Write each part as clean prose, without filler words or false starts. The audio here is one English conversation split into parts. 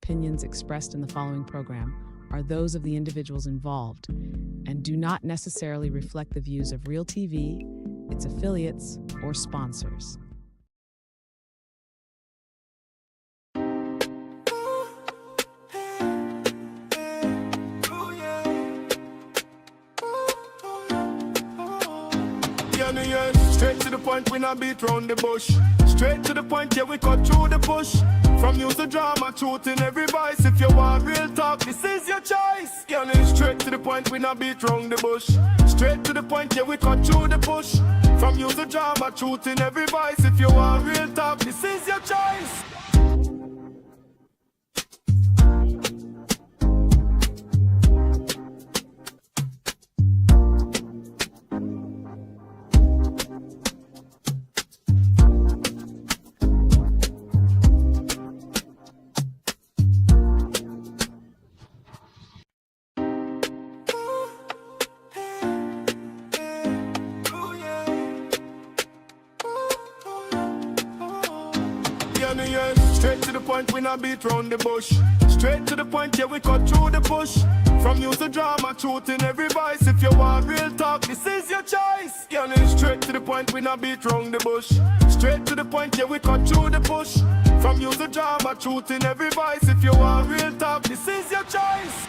opinions expressed in the following program are those of the individuals involved and do not necessarily reflect the views of Real TV, its affiliates, or sponsors. Straight to the point, we not beat round the bush. Straight to the point, yeah, we cut through the push. From news to drama, truth in every voice. If you want real talk, this is your choice. Yeah, straight to the point, we not beat round the bush. Straight to the point, yeah, we cut through the push. From news to drama, truth in every voice. If you want real talk, this is your choice. Straight to the point, we not beat round the bush. Straight to the point, yeah, we cut through the push. From news to drama, truth in every voice. If you want real talk, this is your choice. Yeah, straight to the point, we not beat round the bush. Straight to the point, yeah, we cut through the push. From news to drama, truth in every voice. If you want real talk, this is your choice.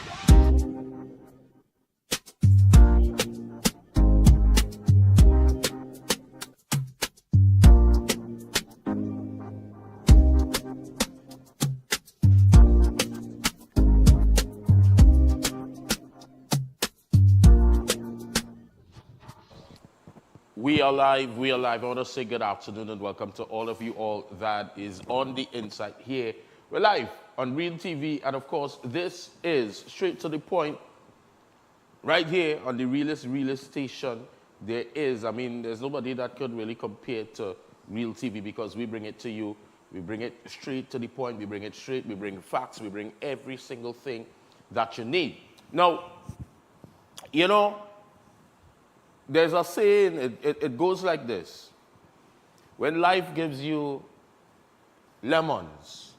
We are live, we are live. I want to say good afternoon and welcome to all of you all that is on the inside here. We're live on Real TV, and of course, this is straight to the point. Right here on the realest station, there's nobody that could really compare to Real TV because we bring it to you. We bring it straight to the point, we bring it straight, we bring facts, we bring every single thing that you need. Now, you know, there's a saying, it goes like this. When life gives you lemons,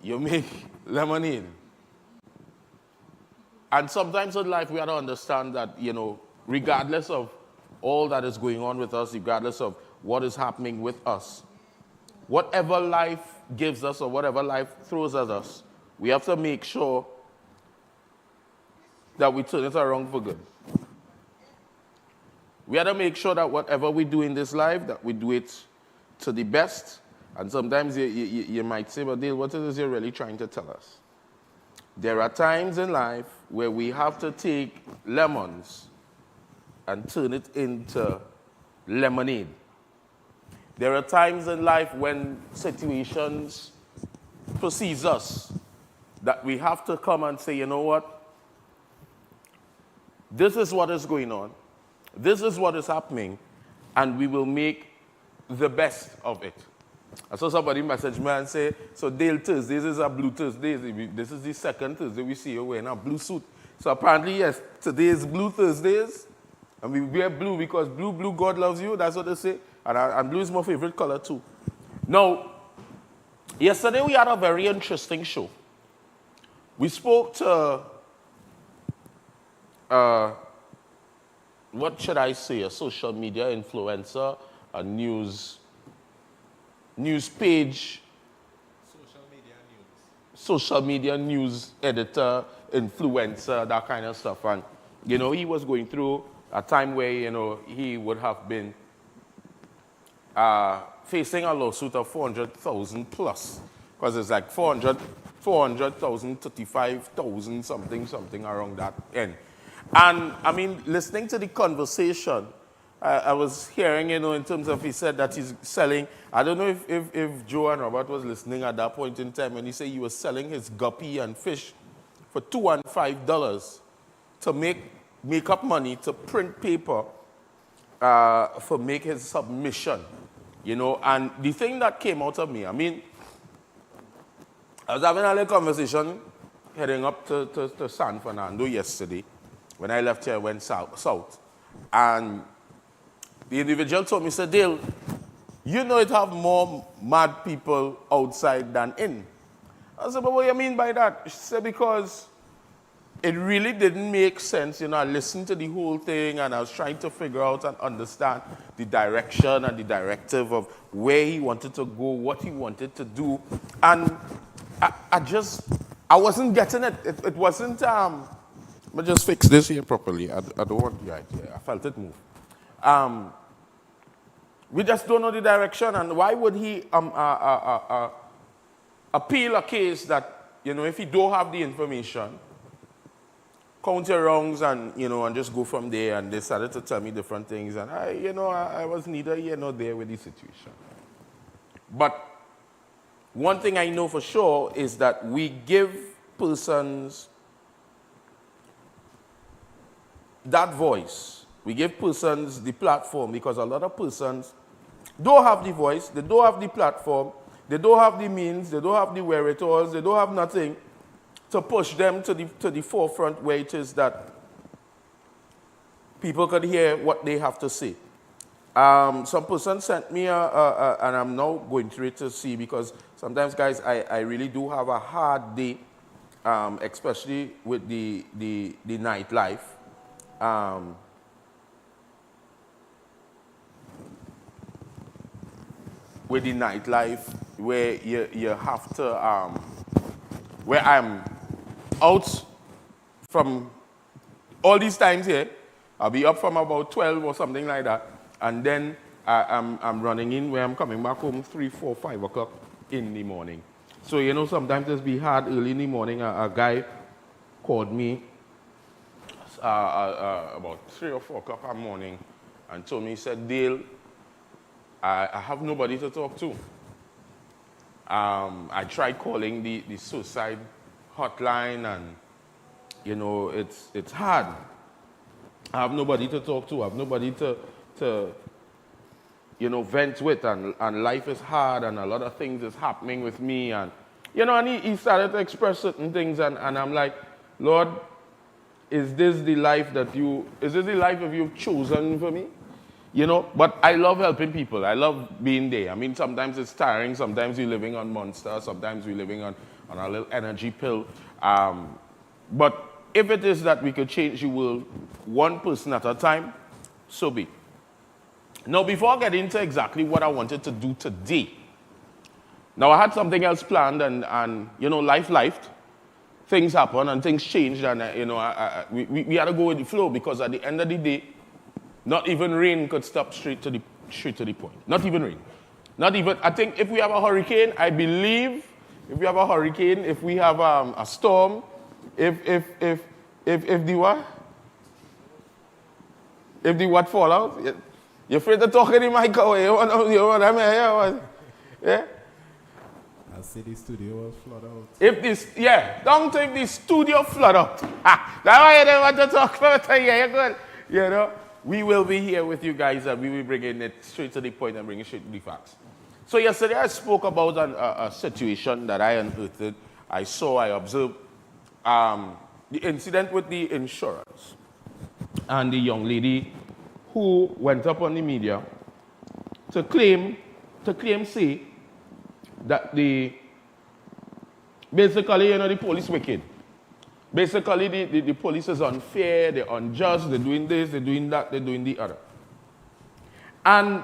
you make lemonade. And sometimes in life we have to understand that, you know, regardless of all that is going on with us, regardless of what is happening with us, whatever life gives us or whatever life throws at us, we have to make sure that we turn it around for good. We have to make sure that whatever we do in this life, that we do it to the best. And sometimes you might say, but Dale, what is this you're really trying to tell us? There are times in life where we have to take lemons and turn it into lemonade. There are times in life when situations precede us that we have to come and say, you know what? This is what is going on. This is what is happening, and we will make the best of it. I saw somebody message me and say, so Dale, Thursdays is a blue Thursday. This is the second Thursday we see you wearing a blue suit. So apparently, yes, today is blue Thursdays, and we wear blue because blue, God loves you. That's what they say. And blue is my favorite color too. Now, yesterday we had a very interesting show. We spoke to what should I say, a social media influencer, a news page, social media news editor, influencer, that kind of stuff. And, you know, he was going through a time where, you know, he would have been facing a lawsuit of 400,000 plus, because it's like 400,000, 35,000, something around that end. And, I mean, listening to the conversation, I was hearing, you know, in terms of he said that he's selling, I don't know if Joe and Robert was listening at that point in time when he said he was selling his guppy and fish for $2 and $5 to make up money to print paper for make his submission, you know. And the thing that came out of me, I mean, I was having a little conversation heading up to San Fernando yesterday. When I left here, I went south. And the individual told me, said, Dale, you know it have more mad people outside than in. I said, but what do you mean by that? She said, because it really didn't make sense. You know, I listened to the whole thing and I was trying to figure out and understand the direction and the directive of where he wanted to go, what he wanted to do. And I wasn't getting it. It wasn't, let me just fix this here properly. I don't want, yeah, I felt it move. We just don't know the direction, and why would he appeal a case that, you know, if he don't have the information, count your wrongs and, you know, and just go from there. And they started to tell me different things, and I was neither here nor there with the situation. But one thing I know for sure is that we give persons that voice. We give persons the platform, because a lot of persons don't have the voice, they don't have the platform, they don't have the means, they don't have the wherewithals, they don't have nothing to push them to the forefront where it is that people could hear what they have to say. Some person sent me, and I'm now going through it to see, because sometimes, guys, I really do have a hard day, especially with the nightlife. With the nightlife, where you have to, where I'm out from all these times here, I'll be up from about 12 or something like that, and then I'm running in where I'm coming back home 3, 4, 5 o'clock in the morning. So, you know, sometimes it's be hard early in the morning. A guy called me about 3 or 4 o'clock in the morning and told me, he said, Dale, I have nobody to talk to. I tried calling the suicide hotline, and, you know, it's hard. I have nobody to talk to. I have nobody to you know, vent with, and life is hard, and a lot of things is happening with me, and, you know, and he started to express certain things, and I'm like, Lord, is this the life that you've chosen for me? You know, but I love helping people. I love being there. I mean, sometimes it's tiring. Sometimes you're living on Monster. Sometimes we're living on a little energy pill. But if it is that we could change the world one person at a time, so be it. Now, before I get into exactly what I wanted to do today, now I had something else planned, and you know, life. Things happen and things changed, and you know, we had to go with the flow, because at the end of the day, not even rain could stop straight to the point. Not even rain. Not even, I think if we have a hurricane, I believe, if we have a hurricane, if we have a storm, if the what? If the what fall out? You're afraid to talk in the mic away. You want to hear? Yeah? I see the studio will flood out. If this, yeah, don't think the studio flood out. That's why you don't want to talk about it. Yeah, you're good. You know? We will be here with you guys, and we will bring it straight to the point and bring it straight to the facts. So yesterday I spoke about a situation that I unearthed. I observed the incident with the insurance, and the young lady who went up on the media to claim say that basically, you know, the police wicked. Basically, the police is unfair, they're unjust, they're doing this, they're doing that, they're doing the other. And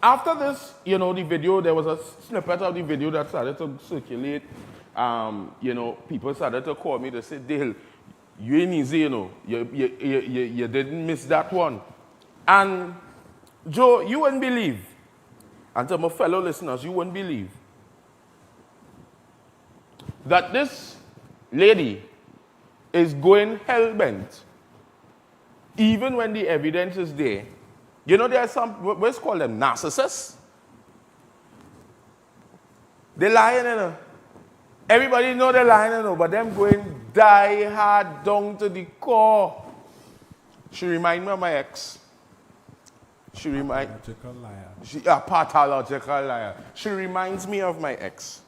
after this, you know, the video, there was a snippet of the video that started to circulate. You know, people started to call me to say, Dale, you ain't easy, you know. You didn't miss that one. And, Joe, you wouldn't believe, and to my fellow listeners, you wouldn't believe, that this lady is going hell-bent, even when the evidence is there. You know, there are some, what's called them, narcissists. They're lying, you know. Everybody know they're lying, you know, but them going die hard down to the core. She reminds me of my ex. Pathological liar. A pathological liar. She reminds me of my ex.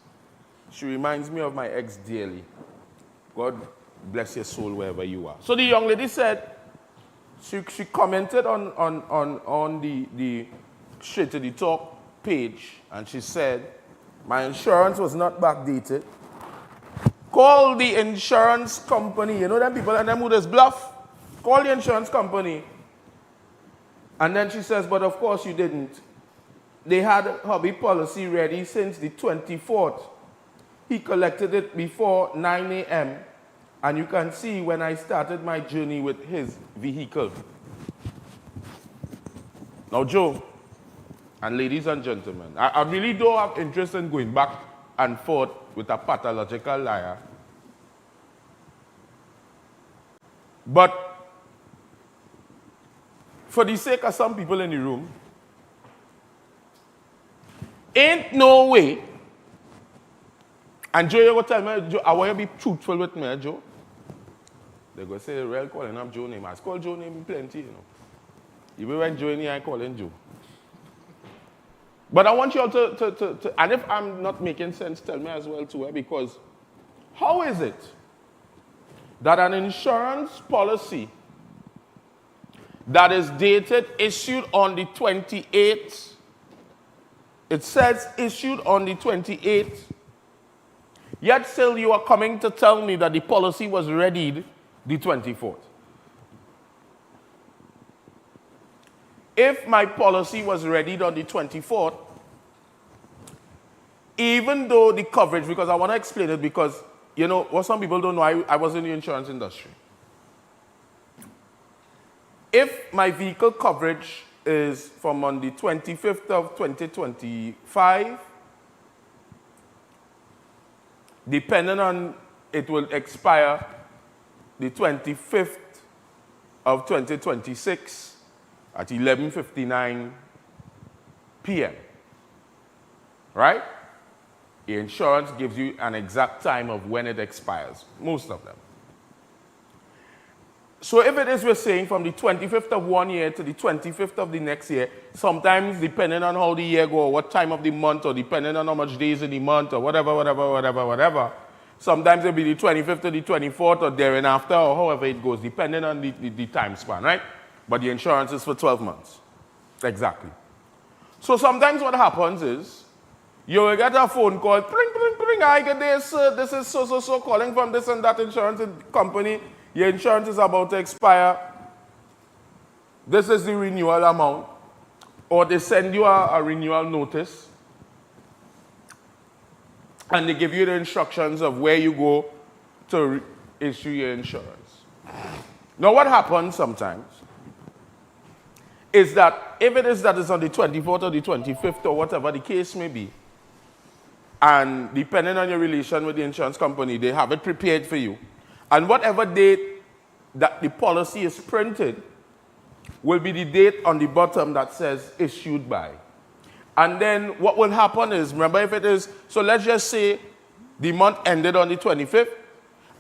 She reminds me of my ex dearly. God bless your soul wherever you are. So the young lady said, she commented on the Straight to the Talk page, and she said, my insurance was not backdated. Call the insurance company. You know them people and them who just bluff? Call the insurance company. And then she says, but of course you didn't. They had a hobby policy ready since the 24th. He collected it before 9 a.m. And you can see when I started my journey with his vehicle. Now, Joe, and ladies and gentlemen, I really don't have interest in going back and forth with a pathological liar. But for the sake of some people in the room, ain't no way, and Joe, you go tell me, Joe, I want you to be truthful with me, Joe. They go say, real calling up Joe name. I call Joe name plenty, you know. Even when Joe in here, I call him Joe. But I want you all to, and if I'm not making sense, tell me as well too, because how is it that an insurance policy that is dated, issued on the 28th, it says issued on the 28th, yet still you are coming to tell me that the policy was readied the 24th? If my policy was readied on the 24th, even though the coverage, because I want to explain it because, you know, what some people don't know, I was in the insurance industry. If my vehicle coverage is from on the 25th of 2025, depending on, it will expire the 25th of 2026 at 11:59 p.m. Right? The insurance gives you an exact time of when it expires, most of them. So if it is, we're saying, from the 25th of one year to the 25th of the next year, sometimes depending on how the year goes, or what time of the month, or depending on how much days in the month, or whatever, sometimes it'll be the 25th to the 24th, or thereafter, or however it goes, depending on the time span, right? But the insurance is for 12 months. Exactly. So sometimes what happens is, you will get a phone call, pring, pring, pring, I get this, this is so calling from this and that insurance company. Your insurance is about to expire. This is the renewal amount. Or they send you a renewal notice. And they give you the instructions of where you go to issue your insurance. Now what happens sometimes is that if it is that it's on the 24th or the 25th or whatever the case may be, and depending on your relation with the insurance company, they have it prepared for you. And whatever date that the policy is printed will be the date on the bottom that says issued by. And then what will happen is, remember if it is, so let's just say the month ended on the 25th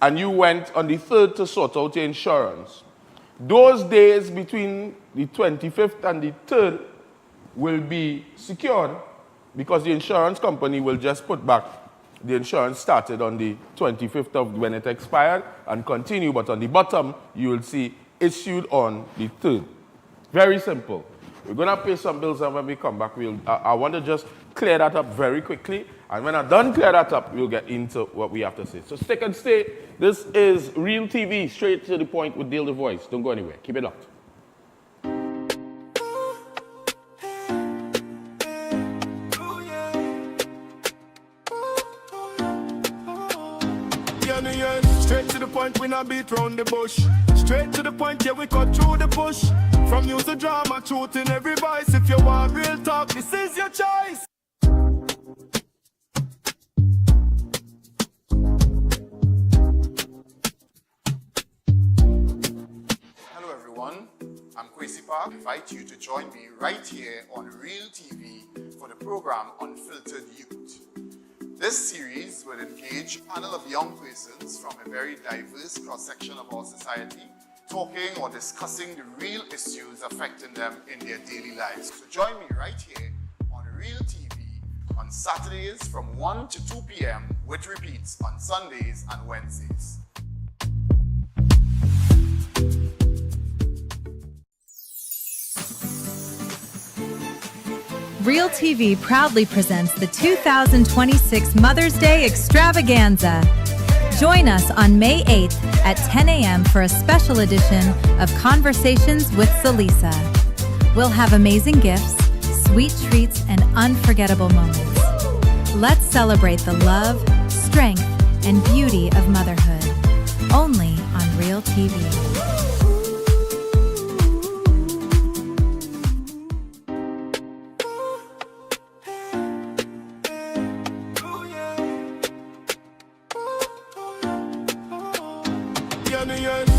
and you went on the 3rd to sort out your insurance. Those days between the 25th and the 3rd will be secured because the insurance company will just put back the insurance started on the 25th of when it expired and continue, but on the bottom you will see issued on the 3rd. Very simple. We're going to pay some bills, and when we come back, I want to just clear that up very quickly. And when I'm done clear that up, we'll get into what we have to say. So stick and stay. This is Real TV, straight to the point with Dale the Voice. Don't go anywhere. Keep it locked. Straight to the point, we not beat round the bush. Straight to the point, yeah, we cut through the bush. From news to drama, truth in every voice. If you want real talk, this is your choice. Hello everyone, I'm Kwesi Park. I invite you to join me right here on Real TV for the program Unfiltered Youth. This series will engage a panel of young persons from a very diverse cross-section of our society, talking or discussing the real issues affecting them in their daily lives. So join me right here on Real TV on Saturdays from 1 to 2 p.m. with repeats on Sundays and Wednesdays. Real TV proudly presents the 2026 Mother's Day Extravaganza. Join us on May 8th at 10 a.m. for a special edition of Conversations with Salisa. We'll have amazing gifts, sweet treats, and unforgettable moments. Let's celebrate the love, strength, and beauty of motherhood. Only on Real TV.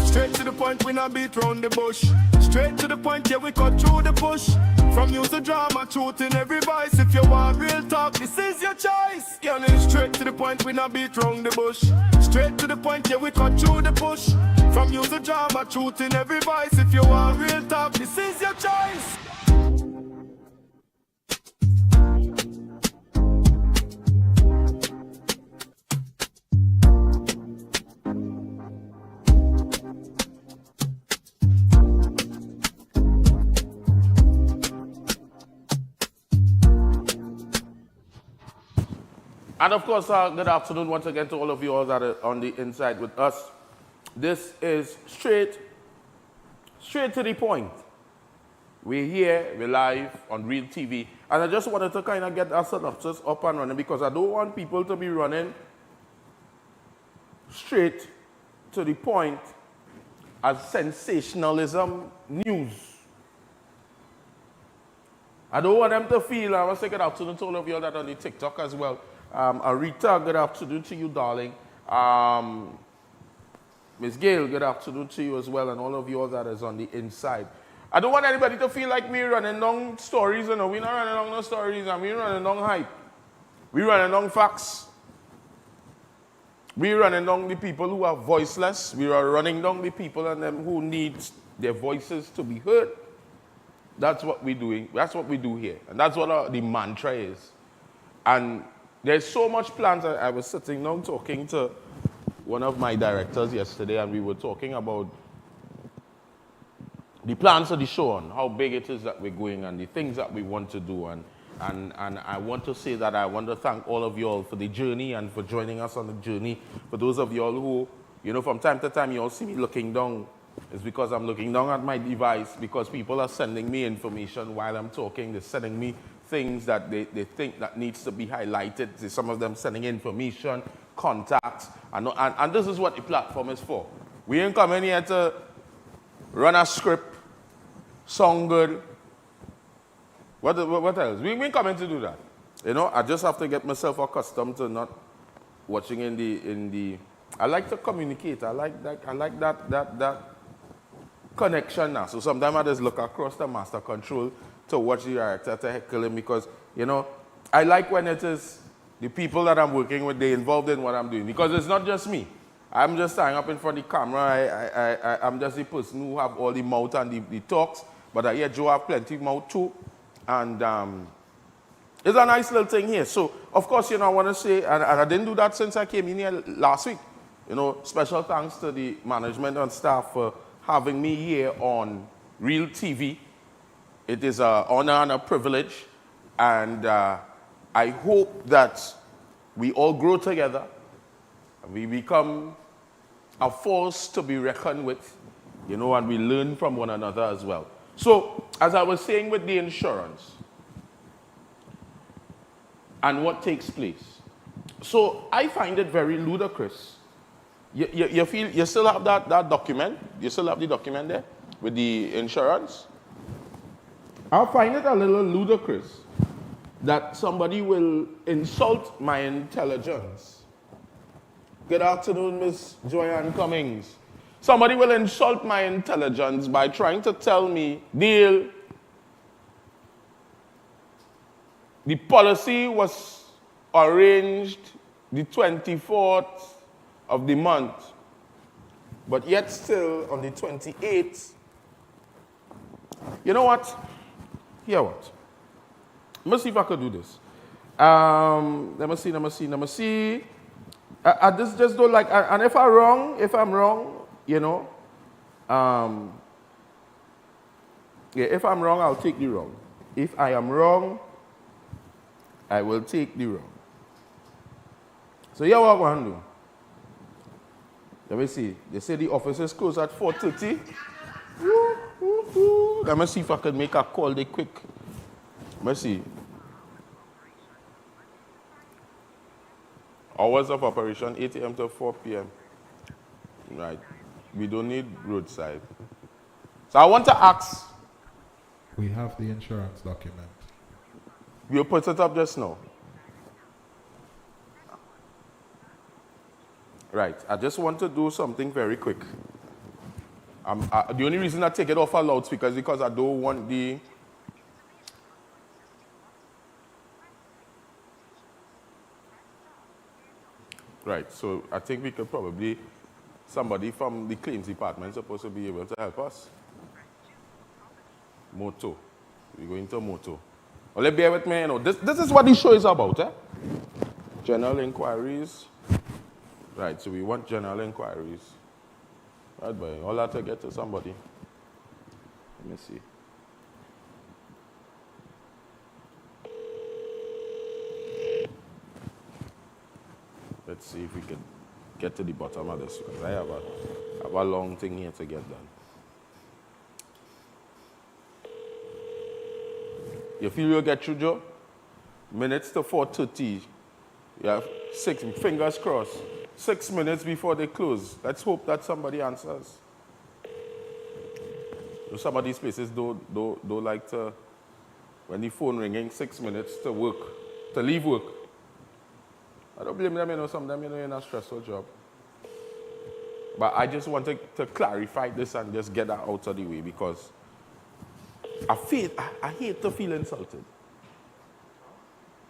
Straight to the point, we not beat round the bush. Straight to the point, yeah, we cut through the push. From use the drama, truth in every voice. If you want real talk, this is your choice. Yeah, straight to the point, we not beat round the bush. Straight to the point, yeah, we cut through the push. From use the drama, truth in every voice. If you want real talk, this is your choice. And of course, good afternoon once again to all of you all that are on the inside with us. This is straight to the point. We're here, we're live on Real TV. And I just wanted to kind of get our synopsis up and running because I don't want people to be running straight to the point as sensationalism news. I don't want them to feel, I want to say good afternoon to all of you all that are on the TikTok as well. Arita, good afternoon to you, darling. Ms. Gail, good afternoon to you as well, and all of you all that is on the inside. I don't want anybody to feel like me running down stories. You know, we're not running down no stories, and we're running down hype. We're running down facts. We're running down the people who are voiceless. We are running down the people and them who need their voices to be heard. That's what we're doing. That's what we do here, and that's what the mantra is. And there's so much plans. I was sitting down talking to one of my directors yesterday, and we were talking about the plans of the show and how big it is that we're going and the things that we want to do. And I want to say that I want to thank all of you all for the journey and for joining us on the journey. For those of you all who, you know, from time to time you all see me looking down, it's because I'm looking down at my device because people are sending me information while I'm talking. They're sending me things that they think that needs to be highlighted. Some of them sending information, contacts, and this is what the platform is for. We ain't coming here to run a script, sound good. What else? We ain't coming to do that. You know, I just have to get myself accustomed to not watching in the. I like to communicate. I like that connection now. So sometimes I just look across the master control to watch the director to heckle him because, you know, I like when it is the people that I'm working with, they're involved in what I'm doing because it's not just me. I'm just standing up in front of the camera. I'm just the person who have all the mouth and the talks, but I hear Joe have plenty of mouth too. And it's a nice little thing here. So, of course, you know, I want to say, and I didn't do that since I came in here last week. You know, special thanks to the management and staff for having me here on Real TV. It is an honor and a privilege, and I hope that we all grow together, and we become a force to be reckoned with, you know, and we learn from one another as well. So, as I was saying with the insurance, and what takes place. So, I find it very ludicrous. You feel, you still have that document? You still have the document there with the insurance? I find it a little ludicrous that somebody will insult my intelligence. Good afternoon, Miss Joanne Cummings. Somebody will insult my intelligence by trying to tell me, Neil, the policy was arranged the 24th of the month, but yet still on the 28th. You know what? Here what? Let me see if I could do this. Let me see. I just don't like, and if I'm wrong, you know, yeah, if I'm wrong, I'll take the wrong. If I am wrong, I will take the wrong. So here what I want to do. Let me see. They say the office is closed at 4:30. Let me see if I can make a call there quick. Let me see. Hours of operation, 8 a.m. to 4 p.m. Right. We don't need roadside. So I want to ask. We have the insurance document. You put it up just now. Right. I just want to do something very quick. The only reason I take it off a loudspeaker is because I don't want the... Right. So I think we could probably... Somebody from the claims department is supposed to be able to help us. Moto. We're going to Moto. Well, bear with me, you know. This is what the show is about, eh? General inquiries. Right, so we want general inquiries. Right, boy. All that to get to somebody. Let me see. Let's see if we can get to the bottom of this, because I have a long thing here to get done. You feel you'll get through, Joe? Minutes to 4:30. You have 6, fingers crossed. 6 minutes before they close. Let's hope that somebody answers. So some of these places don't like to, when the phone ringing, 6 minutes to work, to leave work. I don't blame them, you know, some of them, you know, in a stressful job. But I just wanted to clarify this and just get that out of the way, because I hate to feel insulted.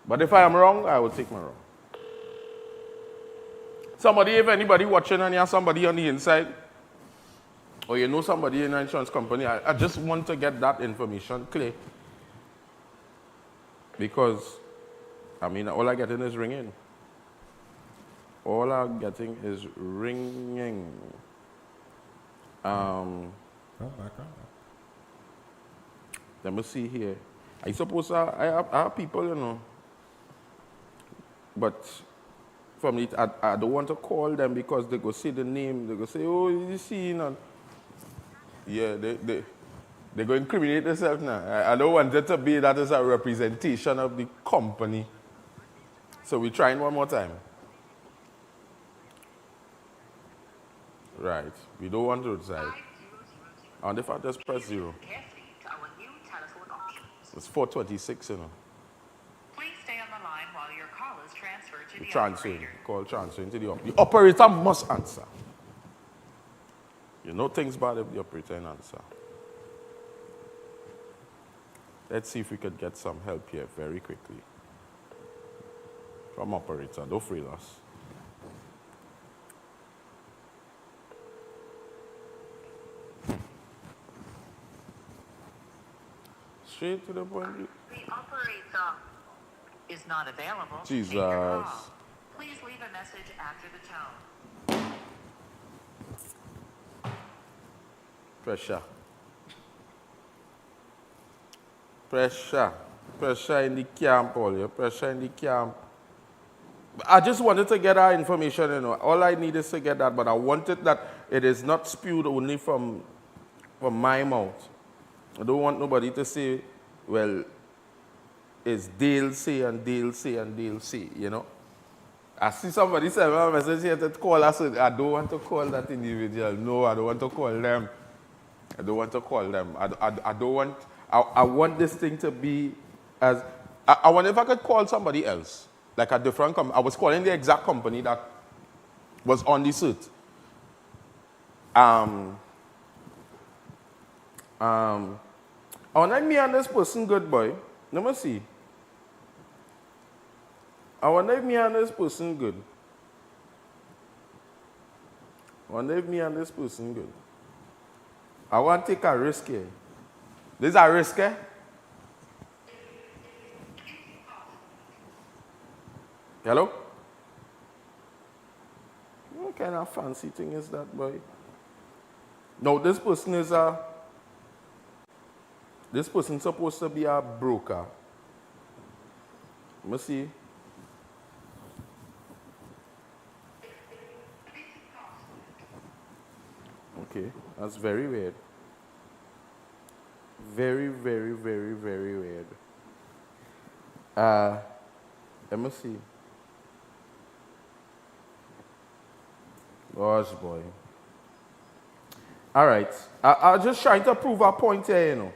But if I am wrong, I will take my wrong. If anybody watching and you have somebody on the inside, or you know somebody in an insurance company, I just want to get that information clear. Because, I mean, all I'm getting is ringing. All I'm getting is ringing. Come back. Let me see here. I suppose I have people, you know. But from it, I don't want to call them because they go see the name. They go say, oh, you see, you know. Yeah, they go incriminate themselves now. I don't want it to be that as a representation of the company. So we're trying one more time. Right. We don't want roadside. And if I just press 0. It's 4:26, you know. Please stay on the line while your call is transferred to the Transferring. operator. Call transferring to the operator. The operator must answer. You know things bad if the operator didn't answer. Let's see if we could get some help here very quickly. From operator, don't fail us. Straight to the point. The operator is not available. Jesus. Take your call. Please leave a message after the tone. Pressure. Pressure in the camp, all your pressure in the camp. I just wanted to get our information, you know. All I need is to get that, but I wanted that it is not spewed only from my mouth. I don't want nobody to say, well, it's Dale say and Dale say and Dale say, you know. I see somebody send me a message here to call us. I don't want to call that individual. No, I don't want to call them. I don't want to call them. I don't want, I want this thing to be as, I wonder if I could call somebody else, like a different company. I was calling the exact company that was on the suit. I want to me and this person good, boy. Let me see. I wonder if me and this person good. I wonder if me and this person good. I want to take a risk here. This is a risk, eh? Hello? What kind of fancy thing is that, boy? No, this person is this person's supposed to be a broker. Let me see. Okay, that's very weird. Very, very, very, very weird. Let me see. Gosh, boy. All right. I'll just try to prove a point here, you know.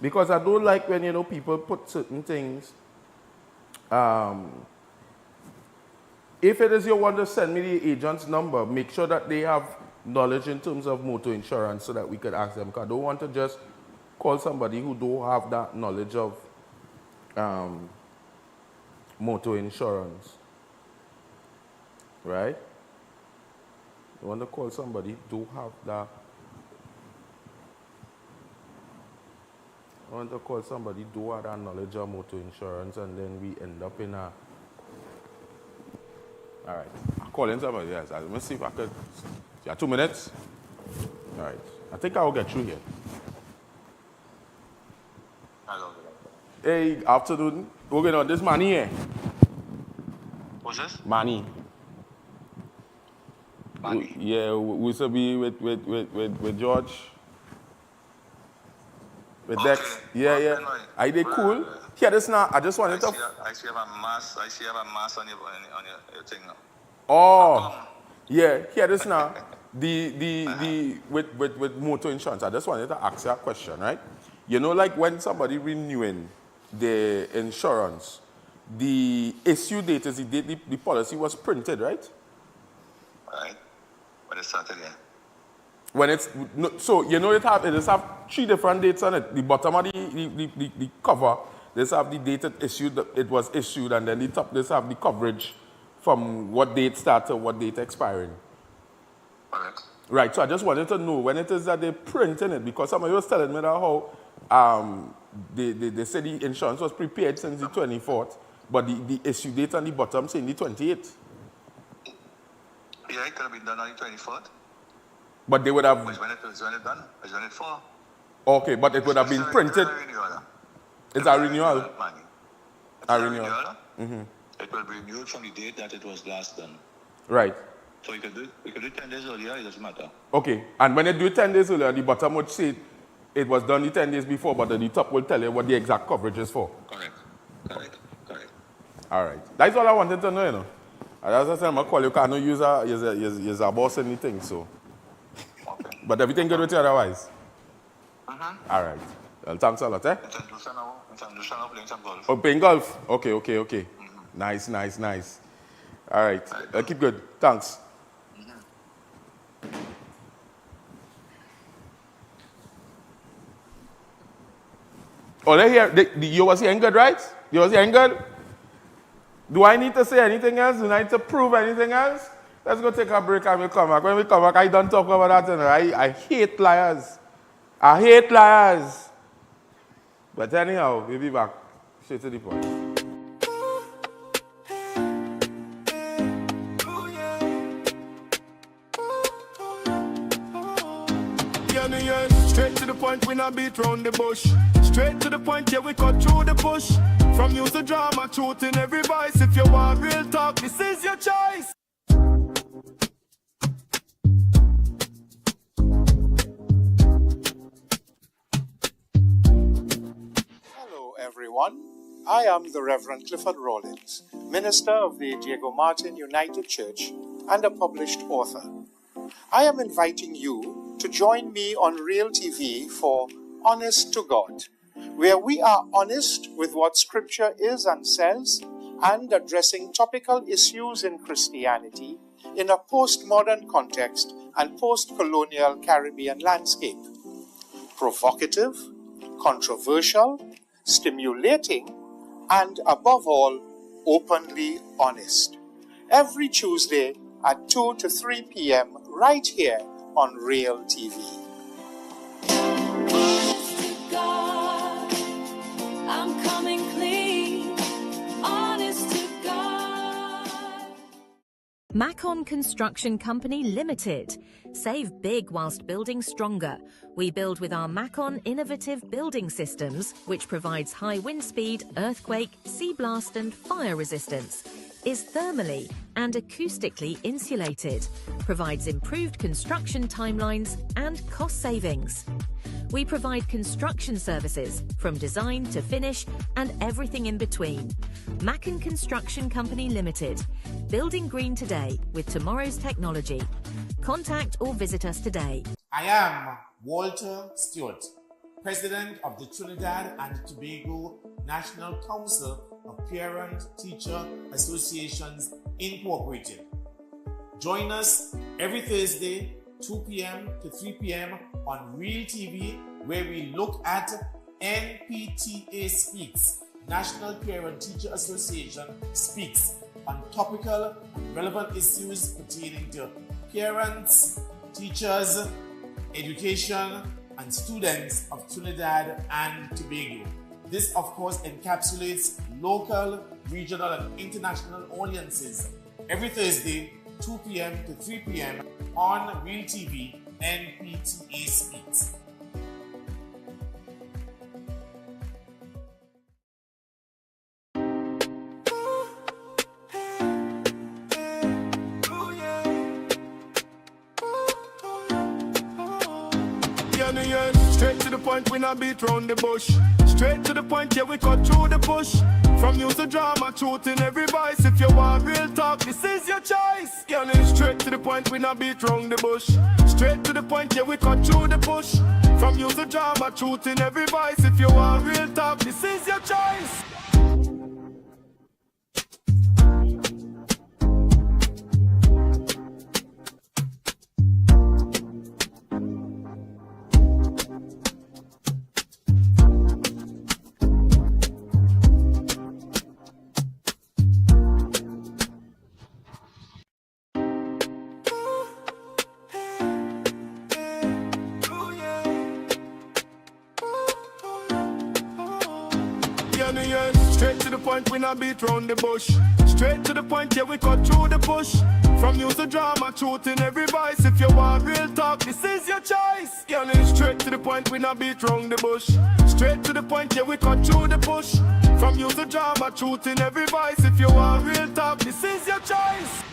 Because I don't like when, you know, people put certain things. If it is you want to send me the agent's number, make sure that they have knowledge in terms of motor insurance so that we could ask them. Because I don't want to just call somebody who don't have that knowledge of motor insurance. Right? I want to call somebody who have that. I want to call somebody who have that knowledge of motor insurance, and then we end up in a. All right. I'm calling somebody else. Let me see if I could. Yeah, 2 minutes. All right. I think I will get through here. Hello. Hey, afternoon. We're going on this Manny here. What's this? Manny. Manny. Yeah, we used to be with George. With Dex. Yeah, yeah. Are they cool? Yeah, this now. I just wanted to. I see you have a mass. I see you have a mass on your thing now. Oh, yeah. Here this now. With motor insurance, I just wanted to ask you a question, right? You know, like when somebody renewing the insurance, the issue date is the date the policy was printed, right? Right. When it started again. When it's no, so you know it just have 3 different dates on it. The bottom of the cover, this have the date it was issued, and then the top this have the coverage from what date start to what date expiring. Correct. Right. So I just wanted to know when it is that they printing it, because somebody was telling me that how they said the insurance was prepared since the 24th, but the issue date on the bottom saying the 28th. Yeah, it could have been done on the 24th. But they would have. When it done? Is when it for? Okay, but it would have been printed. It's a renewal. A renewal. Mm-hmm. It will be renewed from the date that it was last done. Right. So we could do 10 days earlier, it doesn't matter. Okay, and when they do it 10 days earlier, the bottom would say it was done the 10 days before, but the top will tell you what the exact coverage is for. Correct. All right. That's all I wanted to know, you know. As I said, I'm going to call you because I know you're a boss and anything, so. Okay. But everything good with you otherwise? Mm-hmm. All right. Well, thanks a lot, eh? Playing some golf. Oh, playing golf? Okay. Mm-hmm. Nice. All right. Keep good. Thanks. Oh, they here. You was hearing good, right? You was hearing good? Do I need to say anything else? Do I need to prove anything else? Let's go take a break and we'll come back. When we come back, I don't talk about that. I hate liars. But anyhow, we'll be back. Straight to the point. Straight to the point, we not beat round the bush. Straight to the point, yeah, we cut through the bush. From use to drama, truth in every voice. If you want real talk, this is your choice. Hello, everyone. I am the Reverend Clifford Rawlins, minister of the Diego Martin United Church and a published author. I am inviting you to join me on Real TV for Honest to God, where we are honest with what Scripture is and says, and addressing topical issues in Christianity in a postmodern context and post-colonial Caribbean landscape. Provocative, controversial, stimulating, and above all, openly honest. Every Tuesday at 2 to 3 p.m. right here on Real TV. Macon Construction Company Limited. Save big whilst building stronger. We build with our Macon innovative building systems, which provides high wind speed, earthquake, sea blast and fire resistance. Is thermally and acoustically insulated. Provides improved construction timelines and cost savings. We provide construction services from design to finish and everything in between. Macon Construction Company Limited. Building green today with tomorrow's technology. Contact or visit us today. I am Walter Stewart, President of the Trinidad and Tobago National Council of Parent-Teacher Associations Incorporated. Join us every Thursday, 2 p.m. to 3 p.m. on Real TV, where we look at NPTA Speaks, National Parent-Teacher Association Speaks, on topical and relevant issues pertaining to parents, teachers, education, and students of Trinidad and Tobago. This, of course, encapsulates local, regional, and international audiences every Thursday, 2 p.m. to 3 p.m. on Real TV, NPTA Speaks. Straight to the point, we not beat round the bush. Straight to the point, yeah, we cut through the bush. From news to drama, truth in every voice. If you want real talk, this is your choice. Yeah, straight to the point, we not beat round the bush. Straight to the point, yeah, we cut through the bush. From news to drama, truth in every voice. If you want real talk, this is your choice. Straight to the point, we not beat round the bush. Straight to the point, yeah, we cut through the bush. From news to drama, truth in every voice. If you want real talk, this is your choice. Yeah, straight to the point, we not beat round the bush. Straight to the point, yeah, we cut through the bush. From news to drama, truth in every voice. If you want real talk, this is your choice.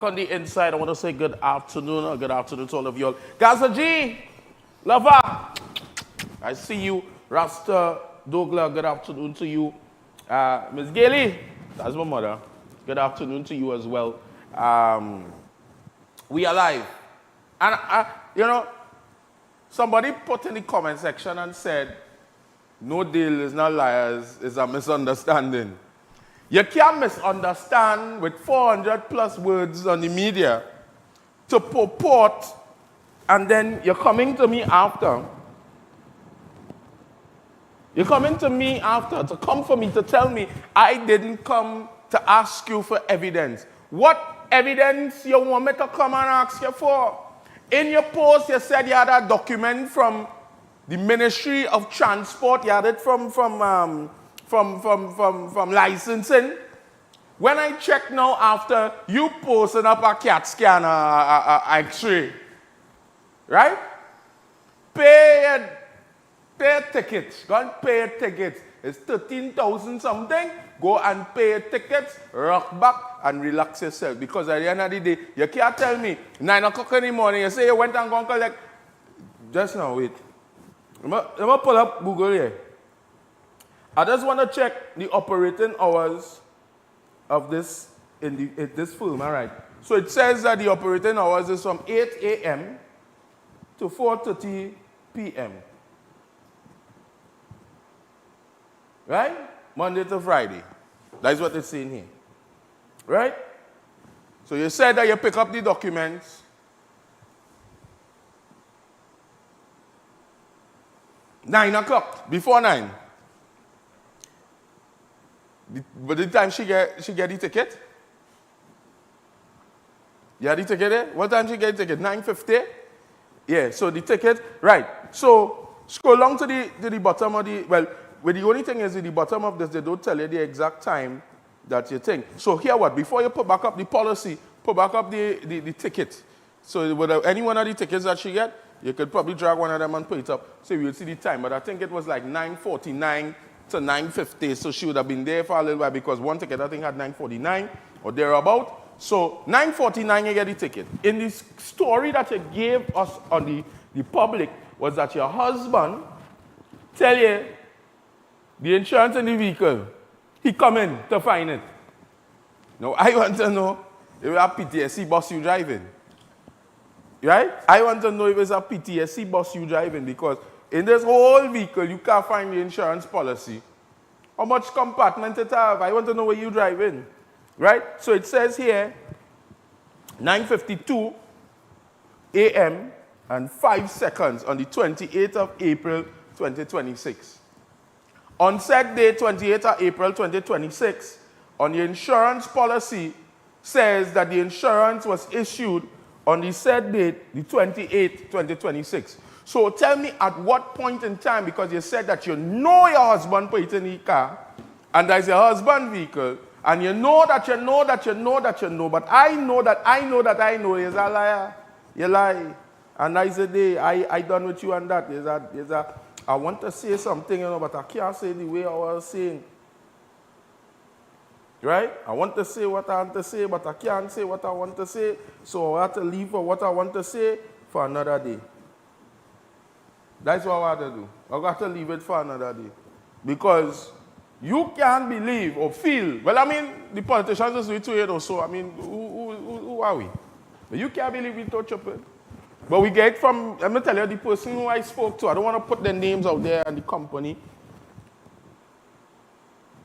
On the inside, I want to say good afternoon or good afternoon to all of you all. Gaza G, lover, I see you. Rasta Douglas, good afternoon to you. Miss Gailey, that's my mother. Good afternoon to you as well. We are live. And, you know, somebody put in the comment section and said, no deal is not liars, it's a misunderstanding. You can't misunderstand with 400 plus words on the media to purport, and then you're coming to me after. You're coming to me after to come for me to tell me I didn't come to ask you for evidence. What evidence you want me to come and ask you for? In your post, you said you had a document from the Ministry of Transport. You had it from licensing. When I check now after you posting up a CAT scan, X-ray, right? Pay tickets. Go and pay tickets. It's 13,000 something. Go and pay tickets, rock back and relax yourself. Because at the end of the day, you can't tell me 9 o'clock in the morning, you say you went and gone collect. Just now, wait. Let me pull up Google here. I just want to check the operating hours of this in this film, all right? So it says that the operating hours is from 8 a.m. to 4:30 p.m. Right? Monday to Friday. That's what it's saying here. Right? So you said that you pick up the documents. (9 o'clock), before 9. By the time she get the ticket? You had the ticket there? What time she get the ticket? 9:50? Yeah, so the ticket, right. So scroll along to the bottom of the, well, the only thing is at the bottom of this, they don't tell you the exact time that you think. So here what? Before you put back up the policy, put back up the ticket. So with any one of the tickets that she get, you could probably drag one of them and put it up so you'll see the time. But I think it was like 9:49 to 9:50. So she would have been there for a little while because one ticket I think had 9:49 or thereabout. So 9:49 you get the ticket. In this story that you gave us on the public was that your husband tell you the insurance in the vehicle, he come in to find it. Now I want to know if you have PTSD bus you driving. Right? I want to know if it's a PTSD bus you driving because in this whole vehicle you can't find the insurance policy. How much compartment it have? I want to know where you driving. Right? So it says here 9:52 a.m. and 5 seconds on the 28th of April 2026. On said day, 28th of April 2026, on the insurance policy says that the insurance was issued on the said date, the 28th, 2026. So tell me at what point in time, because you said that you know your husband put it in the car, and that's your husband's vehicle, and you know that you know that you know that you know, but I know that I know that I know, is a liar. You lie. And I said, hey, I done with you on that. I want to say something, you know, but I can't say the way I was saying. Right? I want to say what I want to say, but I can't say what I want to say. So I have to leave for what I want to say for another day. That's what I have to do. I got to leave it for another day. Because you can't believe or feel, well, I mean, the politicians just do it to it or so. I mean, who are we? But you can't believe we touch up it. But we get from, let me tell you, the person who I spoke to, I don't want to put their names out there and the company.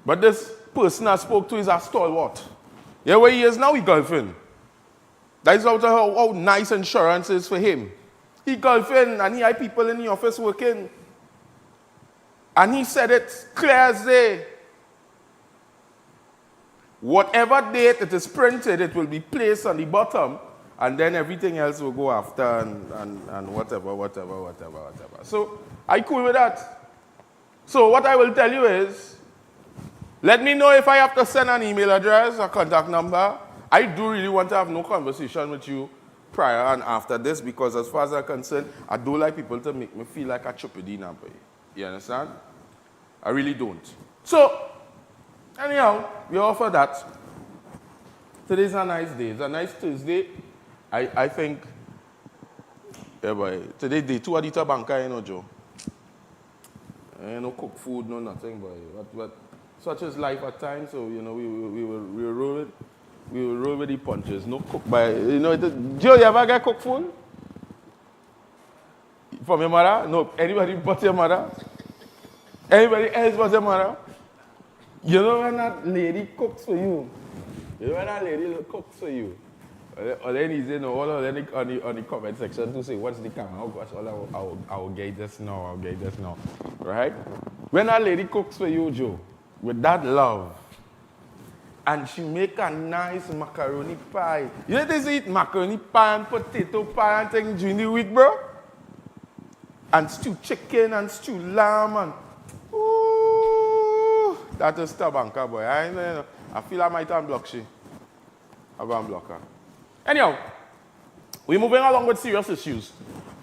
But this person I spoke to is a stalwart. Yeah, where he is now, he golfing. That is how nice insurance is for him. He golfing and he had people in the office working. And he said it clear as day. Whatever date it is printed, it will be placed on the bottom, and then everything else will go after and whatever. So I cool with that. So what I will tell you is, let me know if I have to send an email address or contact number. I do really want to have no conversation with you prior and after this because as far as I'm concerned, I don't like people to make me feel like a chupidi nappy. You understand? I really don't. So, anyhow, we offer that. Today's a nice day. It's a nice Tuesday. I think, yeah, boy, today day 2 at the banka, you know, Joe. No cook food, no nothing, boy. But such is life at times, so, you know, we will roll with the punches. No cook by, you know, Joe, you ever get cooked food? From your mother? No, anybody but your mother? Anybody else but your mother? You know when that lady cooks for you? You know when that lady cooks for you? Or then he's in all of them on the comment section to say, what's the camera? Oh gosh, I will get this now, Right? When that lady cooks for you, Joe, with that love, and she make a nice macaroni pie. You know they eat macaroni pie and potato pie and things during the week, bro? And stew chicken and stew lamb and ooh, that is Tabanka, boy. I feel I might unblock she. I'll go and block her. Anyhow, we're moving along with serious issues.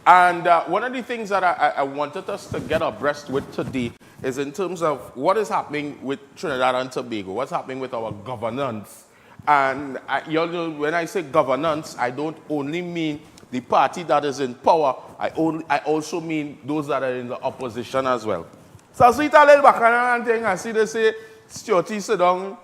And one of the things that I wanted us to get abreast with today is in terms of what is happening with Trinidad and Tobago, what's happening with our governance. And you know, when I say governance, I don't only mean the party that is in power, I also mean those that are in the opposition as well. So I see a little bacchanal and thing, I see they say, Stuarty sit down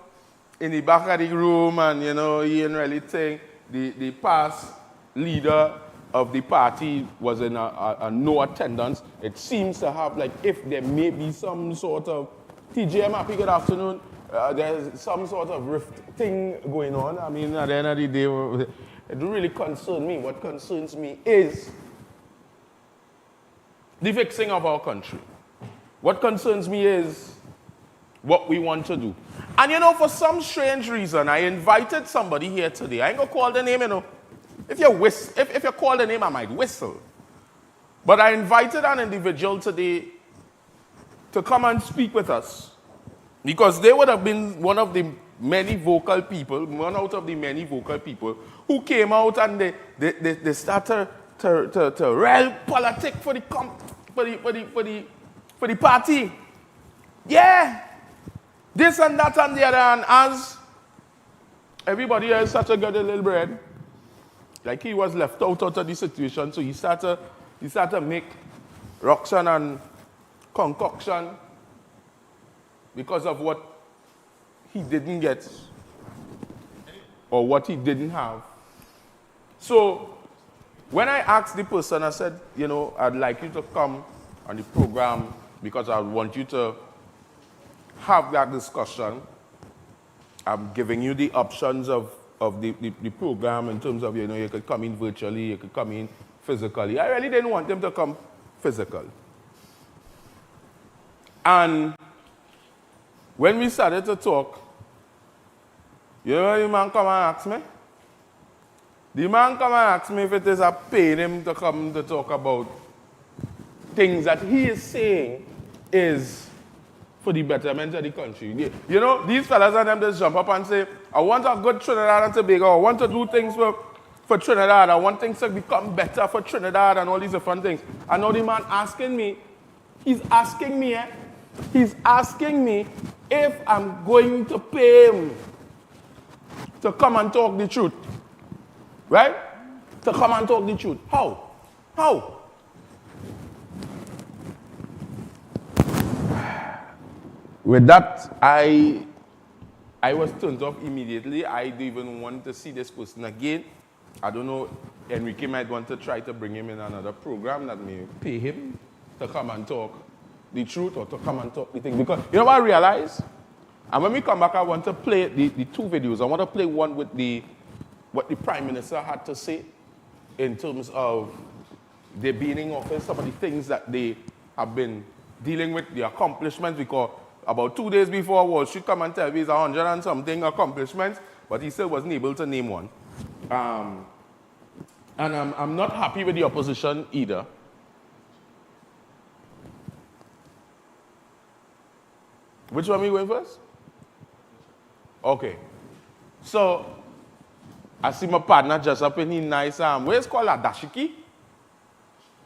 in the back of the room and, you know, he ain't really think the past leader of the party was in a no attendance. It seems to have, like, if there may be some sort of, TGM, happy good afternoon, there's some sort of rift thing going on. I mean, at the end of the day, it don't really concern me. What concerns me is the fixing of our country. What concerns me is what we want to do. And you know, for some strange reason, I invited somebody here today. I ain't gonna call the name, you know. If you call the name, I might whistle. But I invited an individual today to come and speak with us. Because they would have been one of the many vocal people, one out of the many vocal people who came out and they started to rail politics for the party. Yeah. This and that and the other, and as everybody has such a good little bread, like he was left out of the situation, so he started to make ruction and concoction because of what he didn't get or what he didn't have. So when I asked the person, I said, you know, I'd like you to come on the program because I want you to have that discussion. I'm giving you the options of the program in terms of, you know, you could come in virtually, you could come in physically. I really didn't want them to come physical. And when we started to talk, you know, the man come and ask me? The man come and ask me if it is a pain him to come to talk about things that he is saying is for the betterment of the country. You know, these fellas and them just jump up and say, I want a good Trinidad and Tobago. I want to do things for Trinidad. I want things to become better for Trinidad and all these different things. And now the man asking me, he's asking me if I'm going to pay him to come and talk the truth. Right? To come and talk the truth. How? How? With that, I was turned off immediately. I didn't even want to see this person again. I don't know, Enrique might want to try to bring him in another program that may pay him to come and talk the truth or to come and talk the thing. Because, you know what I realized? And when we come back, I want to play the two videos. I want to play one with what the Prime Minister had to say in terms of their being in office, some of the things that they have been dealing with, the accomplishments, because about 2 days before Wall Street come and tell me he's 100 and something accomplishments, but he still wasn't able to name one. And I'm not happy with the opposition either. Which one are we going first? Okay. So, I see my partner just up in his nice, where's called a dashiki?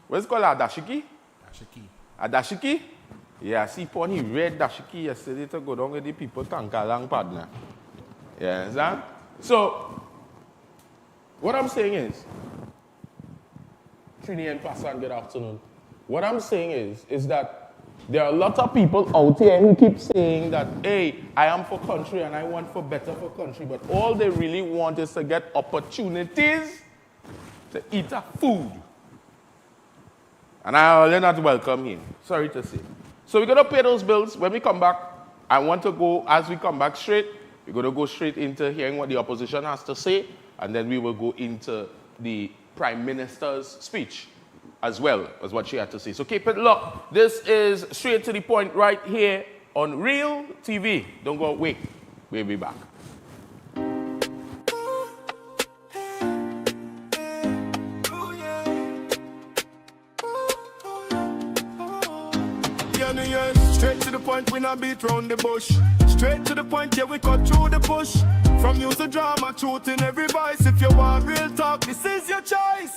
Where's called a dashiki? A dashiki? Yeah, I see upon he red dashiki yesterday to go down with the people Kankalang partner. You understand? So, what I'm saying is, Trini and Passan, good afternoon. What I'm saying is that there are a lot of people out here who keep saying that, hey, I am for country and I want for better for country, but all they really want is to get opportunities to eat a food. And they're not welcome in, sorry to say. So we're going to pay those bills. When we come back, I want to go, as we come back straight, we're going to go straight into hearing what the opposition has to say, and then we will go into the Prime Minister's speech as well as what she had to say. So keep it locked. This is Straight to the Point right here on Real TV. Don't go away. We'll be back. Straight to the point, we not beat round the bush. Straight to the point, yeah, we cut through the bush. From news to drama, truth in every voice. If you want real talk, this is your choice.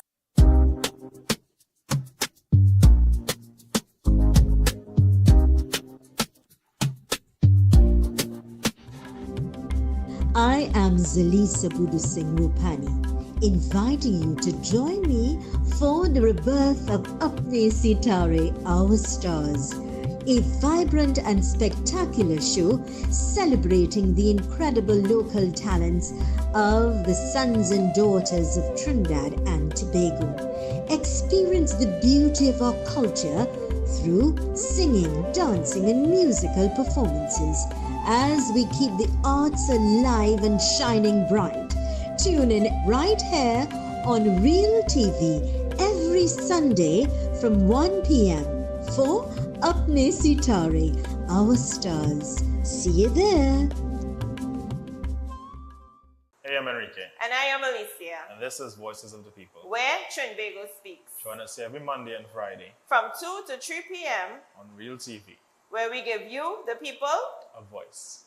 I am Zalisa Budu Singh Rupani, inviting you to join me for the rebirth of Apne Sitare, Our Stars, a vibrant and spectacular show celebrating the incredible local talents of the sons and daughters of Trinidad and Tobago. Experience the beauty of our culture through singing, dancing, and musical performances as we keep the arts alive and shining bright. Tune in right here on Real TV every Sunday from 1 p.m. for Apne Sitare, Our Stars. See you there. am Enrique. And I am Alicia. And this is Voices of the People, where Trinbago speaks. Join us every Monday and Friday from 2 to 3 p.m. on Real TV, where we give you, the people, a voice.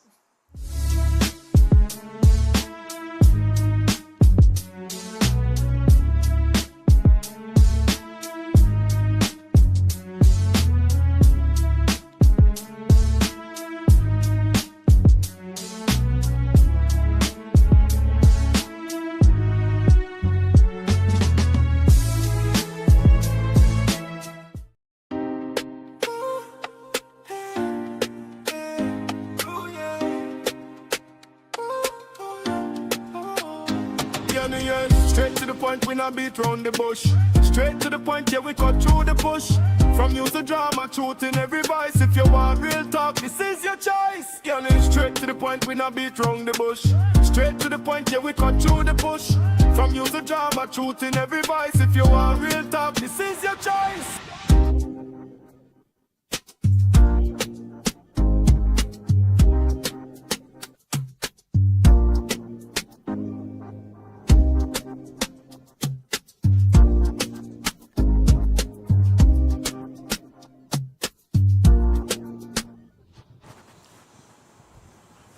Straight to the point, we not beat round the bush. Straight to the point, yeah, we cut through the push. From use the drama, truth in every voice. If you want real talk, this is your choice. Yeah, straight to the point, we not beat round the bush. Straight to the point, yeah, we cut through the push. From use the drama, truth in every voice. If you want real talk, this is your choice.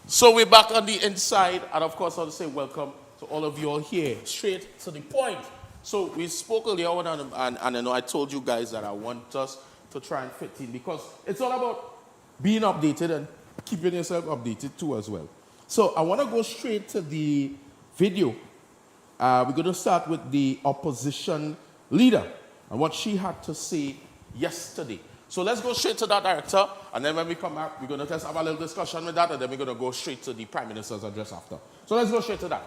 So we're back on the inside, and of course I want to say welcome to all of you all here, straight to the point. So we spoke earlier on, and I know I told you guys that I want us to try and fit in, because it's all about being updated and keeping yourself updated too as well. So I want to go straight to the video. We're going to start with the opposition leader and what she had to say yesterday. So let's go straight to that, director, and then when we come back, we're going to just have a little discussion with that, and then we're going to go straight to the Prime Minister's address after. So let's go straight to that.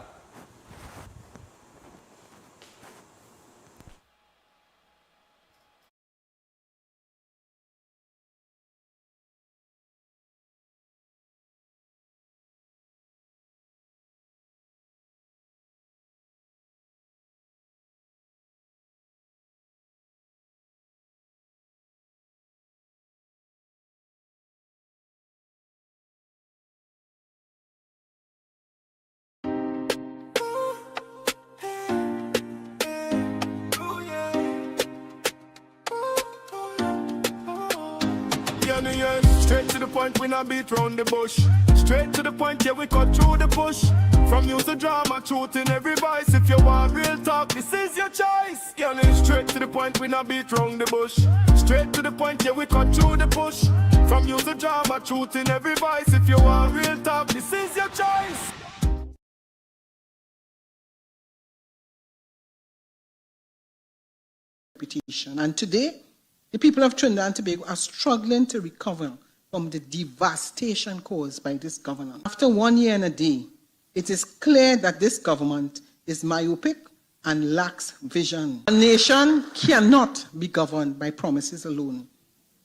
Straight to the point, we not beat round the bush. Straight to the point, yeah, we cut through the push. From use the drama, truth in every voice. If you want real talk, this is your choice. Yeah, straight to the point, we not beat round the bush. Straight to the point, yeah, we cut through the push. From use the drama, truth in every voice. If you want real talk, this is your choice. And today, the people of Trinidad and Tobago are struggling to recover from the devastation caused by this government. After 1 year and a day, it is clear that this government is myopic and lacks vision. A nation cannot be governed by promises alone.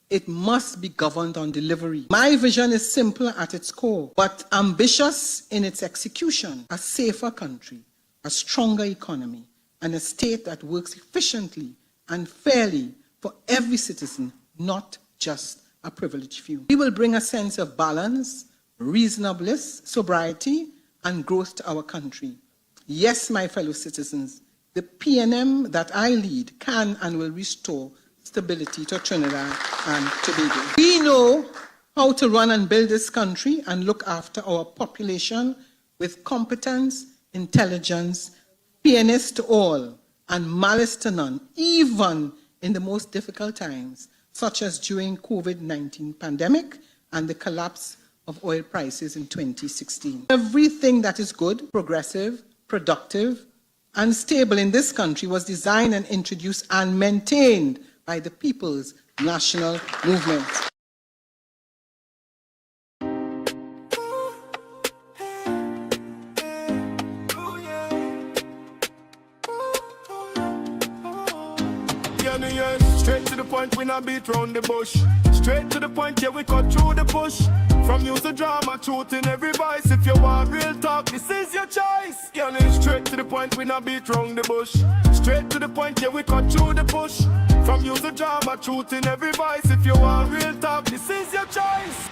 It must be governed on delivery. My vision is simple at its core, but ambitious in its execution. A safer country, a stronger economy, and a state that works efficiently and fairly for every citizen, not just a privileged few. We will bring a sense of balance, reasonableness, sobriety, and growth to our country. Yes, my fellow citizens, the PNM that I lead can and will restore stability to Trinidad and Tobago. We know how to run and build this country and look after our population with competence, intelligence, fairness to all, and malice to none, even in the most difficult times, such as during COVID-19 pandemic and the collapse of oil prices in 2016. Everything that is good, progressive, productive, and stable in this country was designed and introduced and maintained by the People's National Movement. Straight to the point, we not beat round the bush. Straight to the point, yeah, we cut through the push. From use the drama, truth in every voice. If you want real talk, this is your choice. Yeah, straight to the point, we not beat round the bush. Straight to the point, yeah, we cut through the push. From use the drama, truth in every voice. If you want real talk, this is your choice.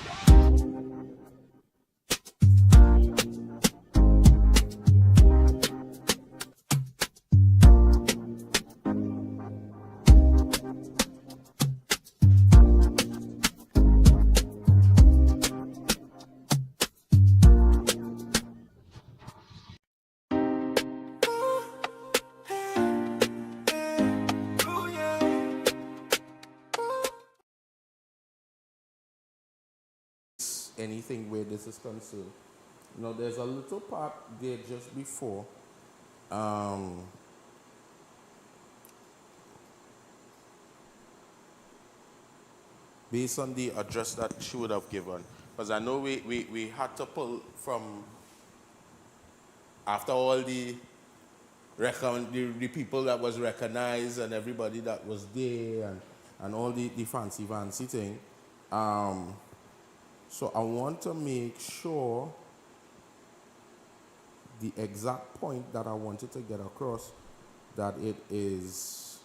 anything where this is concerned. You know, there's a little part there just before. Based on the address that she would have given, because I know we had to pull from, after all the people that was recognized and everybody that was there and all the fancy thing. So I want to make sure the exact point that I wanted to get across, that it is,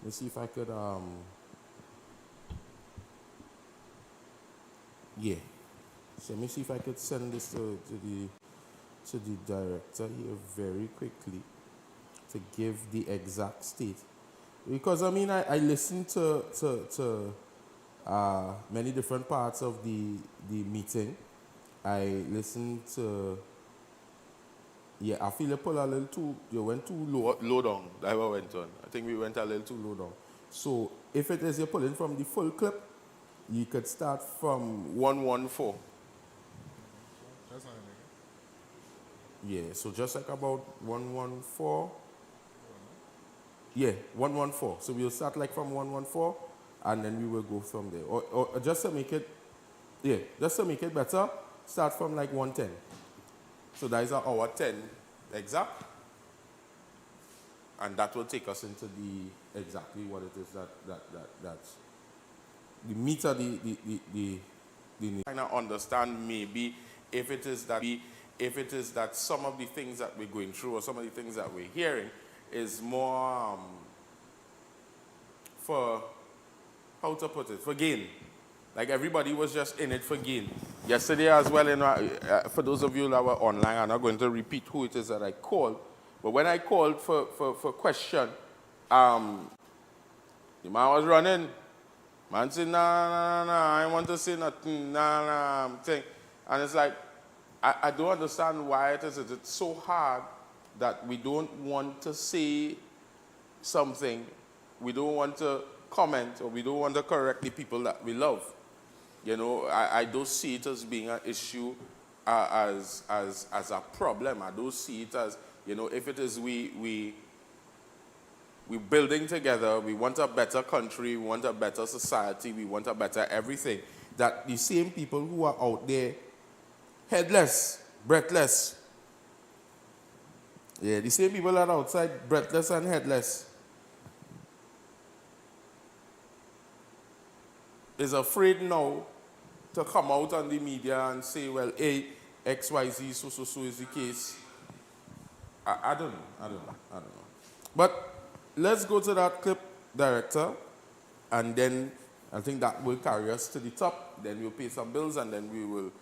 let me see if I could, yeah. So let me see if I could send this to the director here very quickly to give the exact state. Because I mean, I listened to many different parts of the meeting. I listened to, yeah, I feel it pulled a little too, you went too low down. That's what went on. I think we went a little too low down. So if it is you're pulling from the full clip, you could start from 114. Yeah, so just like about 114. Yeah, 114. So we'll start like from 114, and then we will go from there. Or just to make it, yeah, just to make it better, start from like 110. So that is our hour 10 exact. And that will take us into the exactly what it is that's the meter, the kind of understand maybe if it is that some of the things that we're going through or some of the things that we're hearing is more for, how to put it, for gain. Like everybody was just in it for gain. Yesterday as well, you know, for those of you that were online, I'm not going to repeat who it is that I called, but when I called for question, the man was running. Man said, nah, I want to say nothing, thing. And it's like, I don't understand why it is. It's so hard that we don't want to say something, we don't want to comment, or we don't want to correct the people that we love. You know, I don't see it as being an issue, as a problem. I don't see it as, you know, if it is we're building together, we want a better country, we want a better society, we want a better everything, that the same people who are out there headless, breathless, yeah, the same people that are outside breathless and headless is afraid now to come out on the media and say, well, A, XYZ, so is the case. I don't know. But let's go to that clip, director, and then I think that will carry us to the top. Then we'll pay some bills, and then we will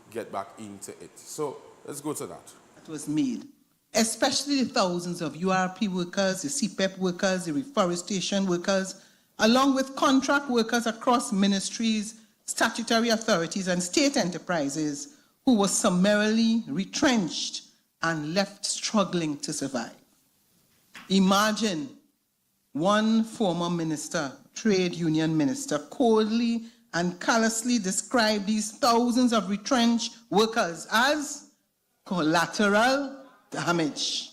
get back into it. So let's go to that. That was made, especially the thousands of URP workers, the CPEP workers, the reforestation workers, along with contract workers across ministries, statutory authorities, and state enterprises who were summarily retrenched and left struggling to survive. Imagine one former minister, trade union minister, coldly and callously described these thousands of retrenched workers as collateral damage.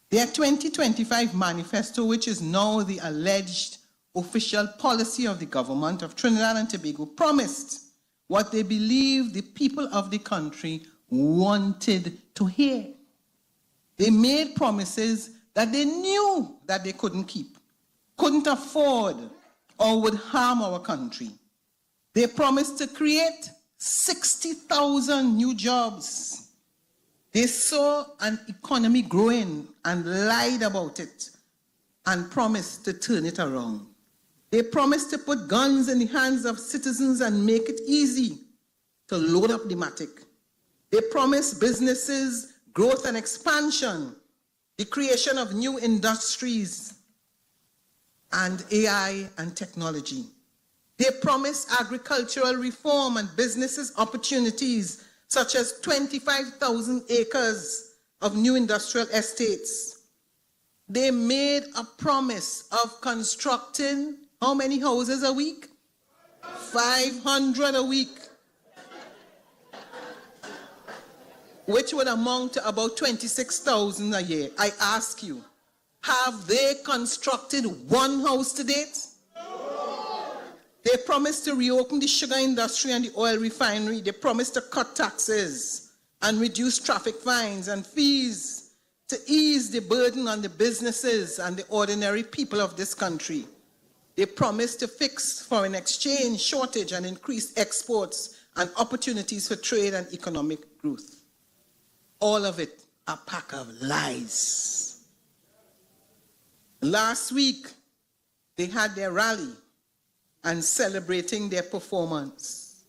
Their 2025 manifesto, which is now the alleged official policy of the government of Trinidad and Tobago, promised what they believed the people of the country wanted to hear. They made promises that they knew that they couldn't keep, couldn't afford, or would harm our country. They promised to create 60,000 new jobs. They saw an economy growing and lied about it and promised to turn it around. They promised to put guns in the hands of citizens and make it easy to load up the matic. They promised businesses growth and expansion, the creation of new industries, and AI and technology. They promised agricultural reform and businesses opportunities, such as 25,000 acres of new industrial estates. They made a promise of constructing how many houses a week? 500 a week, which would amount to about 26,000 a year. I ask you, have they constructed one house to date? They promised to reopen the sugar industry and the oil refinery. They promised to cut taxes and reduce traffic fines and fees to ease the burden on the businesses and the ordinary people of this country. They promised to fix foreign exchange shortage and increase exports and opportunities for trade and economic growth. All of it a pack of lies. Last week, they had their rally and celebrating their performance.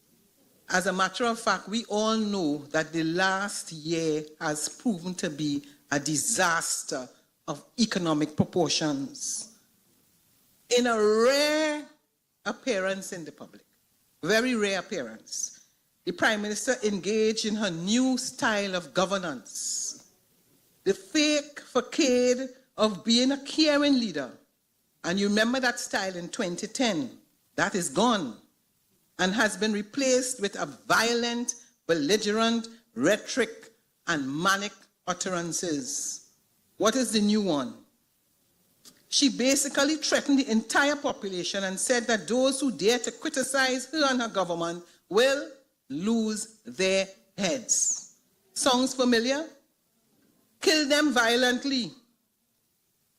As a matter of fact, we all know that the last year has proven to be a disaster of economic proportions. In a rare appearance in the public, very rare appearance, the Prime Minister engaged in her new style of governance. The fake facade of being a caring leader. And you remember that style in 2010. That is gone and has been replaced with a violent, belligerent rhetoric and manic utterances. What is the new one? She basically threatened the entire population and said that those who dare to criticize her and her government will lose their heads. Sounds familiar? Kill them violently.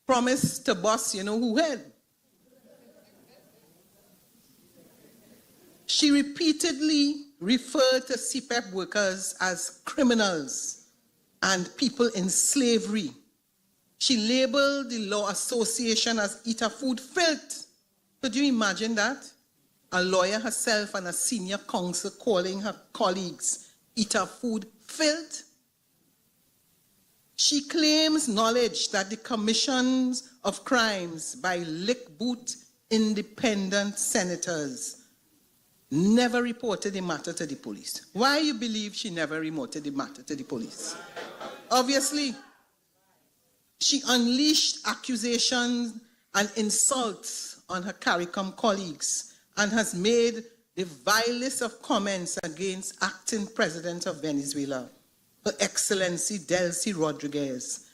Promise to bust you know who head. She repeatedly referred to CPEP workers as criminals and people in slavery. She labeled the Law Association as eater food filth. Could you imagine that? A lawyer herself and a senior counsel calling her colleagues eater food filth? She claims knowledge that the commissions of crimes by lick-boot independent senators never reported the matter to the police. Why you believe she never reported the matter to the police? Obviously, she unleashed accusations and insults on her CARICOM colleagues and has made the vilest of comments against acting president of Venezuela, Her Excellency Delcy Rodriguez,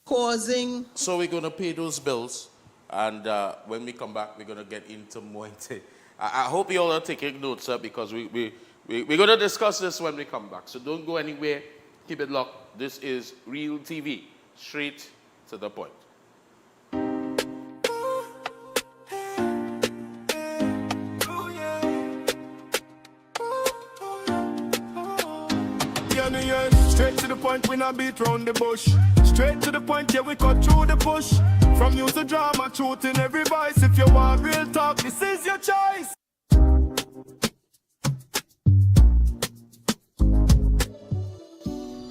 causing... So we're going to pay those bills, and when we come back, we're going to get into more into it. I hope you all are taking notes, sir, because we're going to discuss this when we come back. So don't go anywhere. Keep it locked. This is Real TV, straight to the point. Straight to the point, we not beat round the bush. Straight to the point, yeah, we cut through the push. From news to drama, truth in every voice. If you want real talk, this is your choice.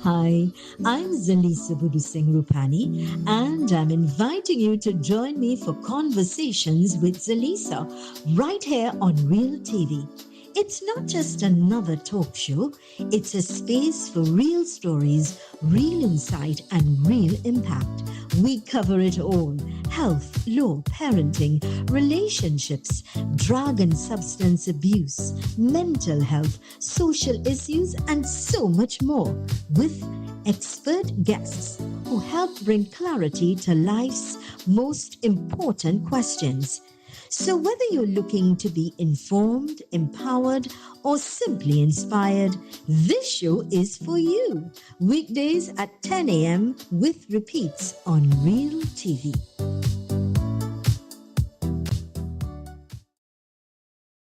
Hi, I'm Zalisa Budusing Rupani, and I'm inviting you to join me for Conversations with Zalisa right here on Real TV. It's not just another talk show, it's a space for real stories, real insight, and real impact. We cover it all: health, law, parenting, relationships, drug and substance abuse, mental health, social issues, and so much more, with expert guests who help bring clarity to life's most important questions. So whether you're looking to be informed, empowered, or simply inspired, this show is for you. Weekdays at 10 a.m. with repeats on Real TV.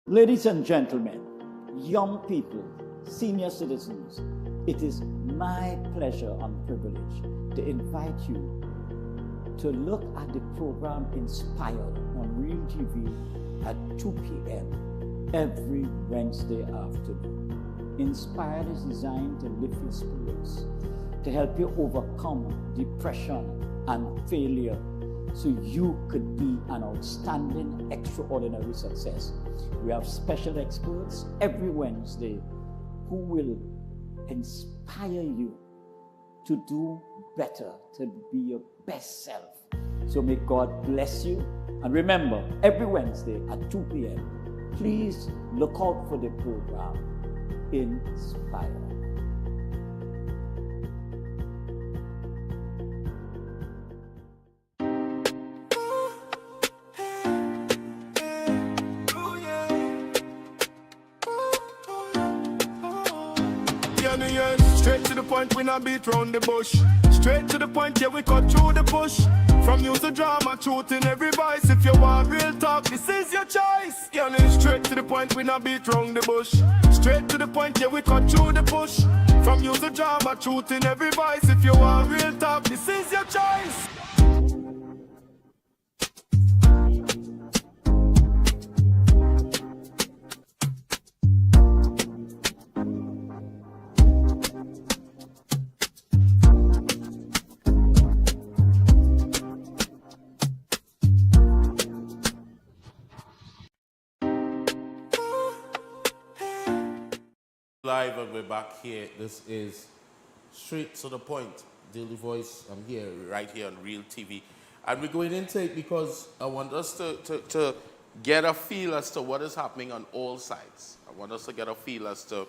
Ladies and gentlemen, young people, senior citizens, it is my pleasure and privilege to invite you to look at the program Inspired on Real TV at 2 p.m. every Wednesday afternoon. Inspired is designed to lift your spirits, to help you overcome depression and failure so you could be an outstanding, extraordinary success. We have special experts every Wednesday who will inspire you to do better, to be your best self. So may God bless you. And remember, every Wednesday at 2 p.m., Please look out for the program Inspire. Straight to the point, we not beat round the bush. Straight to the point, yeah, we cut through the push. From news to drama, truth in every voice. If you want real talk, this is your choice. Yeah, straight to the point, we not beat round the bush. Straight to the point, yeah, we cut through the push. From news to drama, truth in every voice. If you want real talk, this is your choice. Live and we're back here. This is Straight to the Point, Daily Voice. I'm here, right here on Real TV. And we're going into it because I want us to get a feel as to what is happening on all sides. I want us to get a feel as to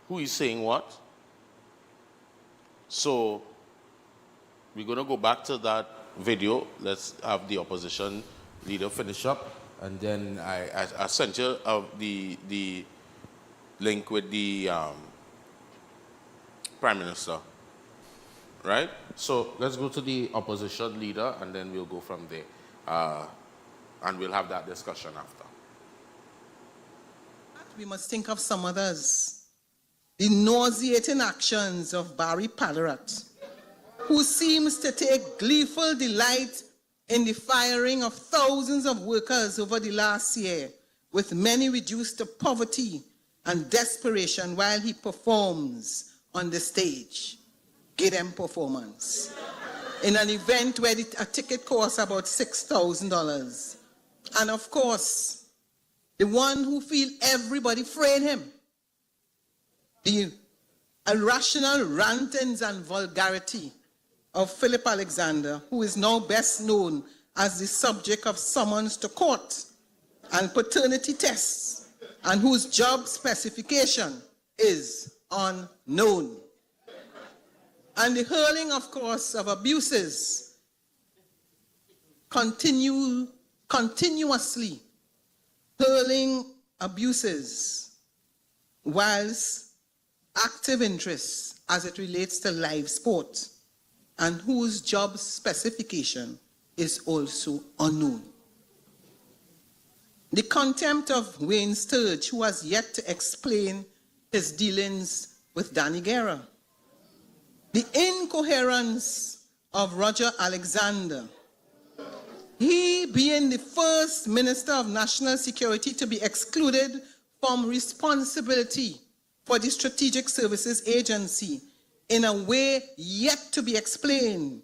who is saying what. So we're going to go back to that video. Let's have the opposition leader finish up. And then I sent you the link with the Prime Minister, right? So let's go to the opposition leader, and then we'll go from there. And we'll have that discussion after. We must think of some others. The nauseating actions of Barry Palleret, who seems to take gleeful delight in the firing of thousands of workers over the last year, with many reduced to poverty and desperation while he performs on the stage. Get them performance. In an event where a ticket costs about $6,000. And of course, the one who feel everybody afraid him. The irrational rantings and vulgarity of Philip Alexander, who is now best known as the subject of summons to court and paternity tests, and whose job specification is unknown. And the hurling, of course, of abuses continuously hurling abuses whilst active interests as it relates to live sport, and whose job specification is also unknown. The contempt of Wayne Sturge, who has yet to explain his dealings with Danny Guerra. The incoherence of Roger Alexander, he being the first Minister of National Security to be excluded from responsibility for the Strategic Services Agency in a way yet to be explained,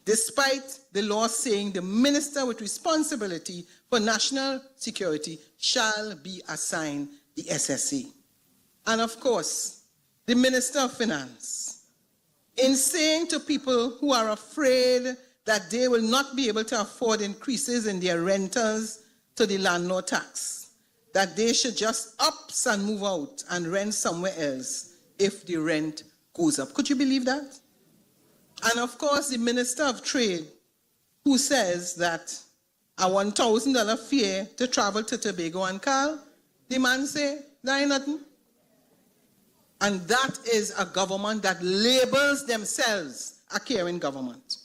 despite the law saying the minister with responsibility for national security shall be assigned the SSA. And of course, the Minister of Finance, in saying to people who are afraid that they will not be able to afford increases in their renters to the landlord tax, that they should just up and move out and rent somewhere else if the rent goes up. Could you believe that? And of course, the Minister of Trade, who says that a $1,000 fare to travel to Tobago and Cal, the man say, that ain't nothing. And that is a government that labels themselves a caring government.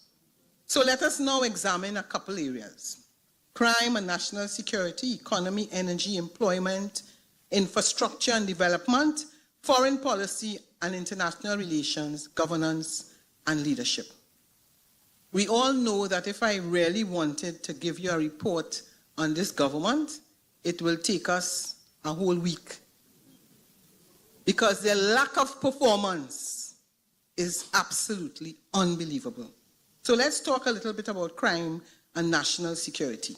So let us now examine a couple areas: crime and national security, economy, energy, employment, infrastructure and development, foreign policy and international relations, governance, and leadership. We all know that if I really wanted to give you a report on this government, it will take us a whole week, because their lack of performance is absolutely unbelievable. So let's talk a little bit about crime and national security.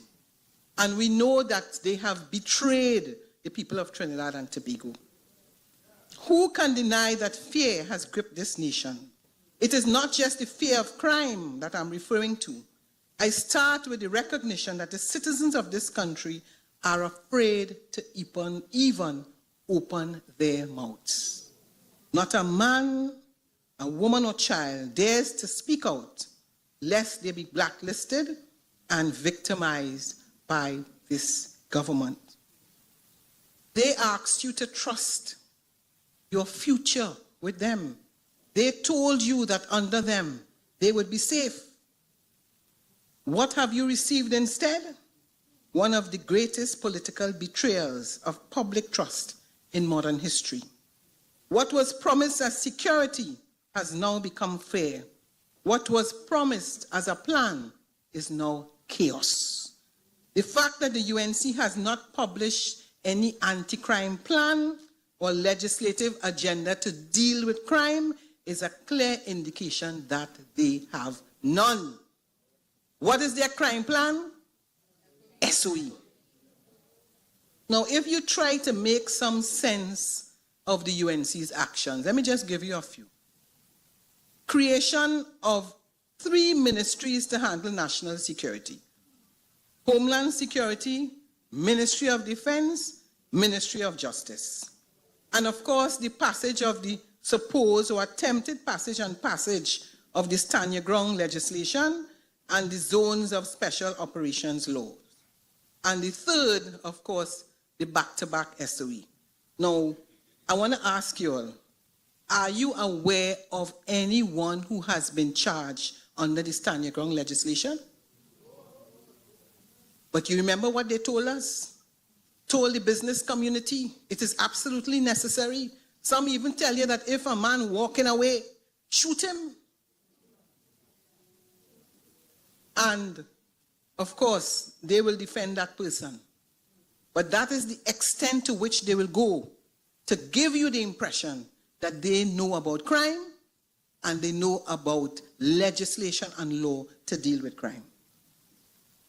And we know that they have betrayed the people of Trinidad and Tobago. Who can deny that fear has gripped this nation? It is not just the fear of crime that I'm referring to. I start with the recognition that the citizens of this country are afraid to even open their mouths. Not a man, a woman, or child dares to speak out lest they be blacklisted and victimized by this government. They asked you to trust your future with them. They told you that under them they would be safe. What have you received instead? One of the greatest political betrayals of public trust in modern history. What was promised as security has now become fear. What was promised as a plan is now chaos. The fact that the UNC has not published any anti-crime plan or legislative agenda to deal with crime is a clear indication that they have none. What is their crime plan? SOE. Now, if you try to make some sense of the UNC's actions, let me just give you a few. Creation of 3 ministries to handle national security: Homeland Security, Ministry of Defense, Ministry of Justice. And of course, the passage of the supposed or attempted passage of the Stand Your Ground legislation and the Zones of Special Operations laws. And the third, of course, the back-to-back SOE. Now, I want to ask you all, are you aware of anyone who has been charged under the Stand Your Ground legislation? But you remember what they told us? Told the business community it is absolutely necessary. Some even tell you that if a man walking away, shoot him. And of course, they will defend that person. But that is the extent to which they will go to give you the impression that they know about crime and they know about legislation and law to deal with crime.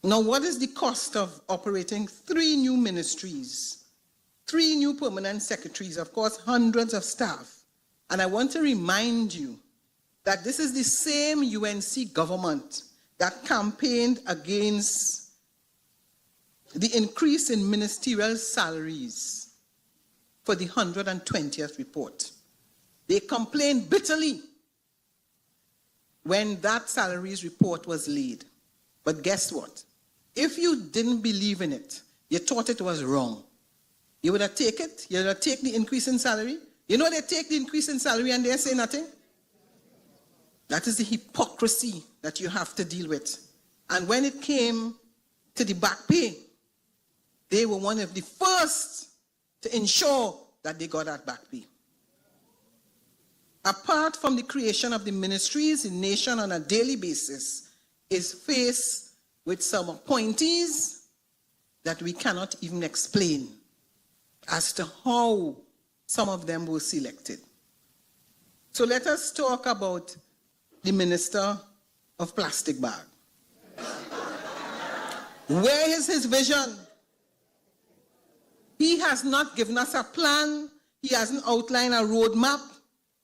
Now, what is the cost of operating 3 new ministries, 3 new permanent secretaries, of course, hundreds of staff? And I want to remind you that this is the same UNC government that campaigned against the increase in ministerial salaries for the 120th report. They complained bitterly when that salaries report was laid. But guess what? If you didn't believe in it, you thought it was wrong, you would have taken it, you would have taken the increase in salary. You know they take the increase in salary and they say nothing? That is the hypocrisy that you have to deal with. And when it came to the back pay, they were one of the first to ensure that they got that back pay. Apart from the creation of the ministries, the nation on a daily basis is faced with some appointees that we cannot even explain as to how some of them were selected. So let us talk about the Minister of Plastic Bag. Where is his vision? He has not given us a plan, he hasn't outlined a roadmap,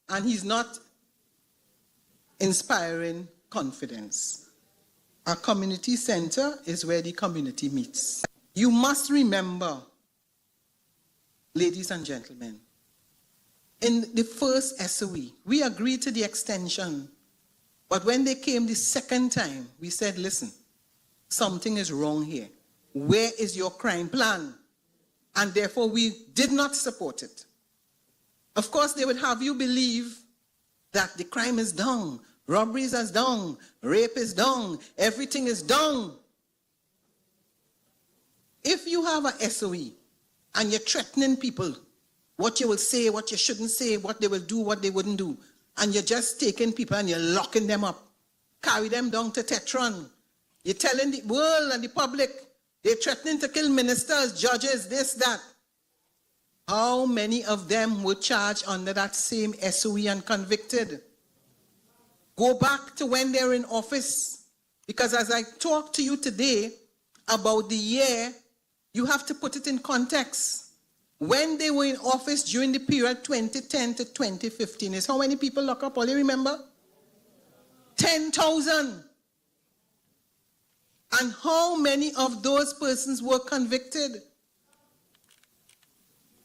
and he's not inspiring confidence. Our community center is where the community meets. You must remember, ladies and gentlemen, in the first SOE, we agreed to the extension. But when they came the second time, we said, listen, something is wrong here. Where is your crime plan? And therefore, we did not support it. Of course, they would have you believe that the crime is down, robberies is down, rape is down, everything is down. If you have a SOE and you're threatening people, what you will say, what you shouldn't say, what they will do, what they wouldn't do, and you're just taking people and you're locking them up, carry them down to Tetron. You're telling the world and the public, they're threatening to kill ministers, judges, this, that. How many of them were charged under that same SOE and convicted? Go back to when they were in office. Because as I talk to you today about the year, you have to put it in context. When they were in office during the period 2010 to 2015 is how many people locked up? All you remember? 10,000. And how many of those persons were convicted?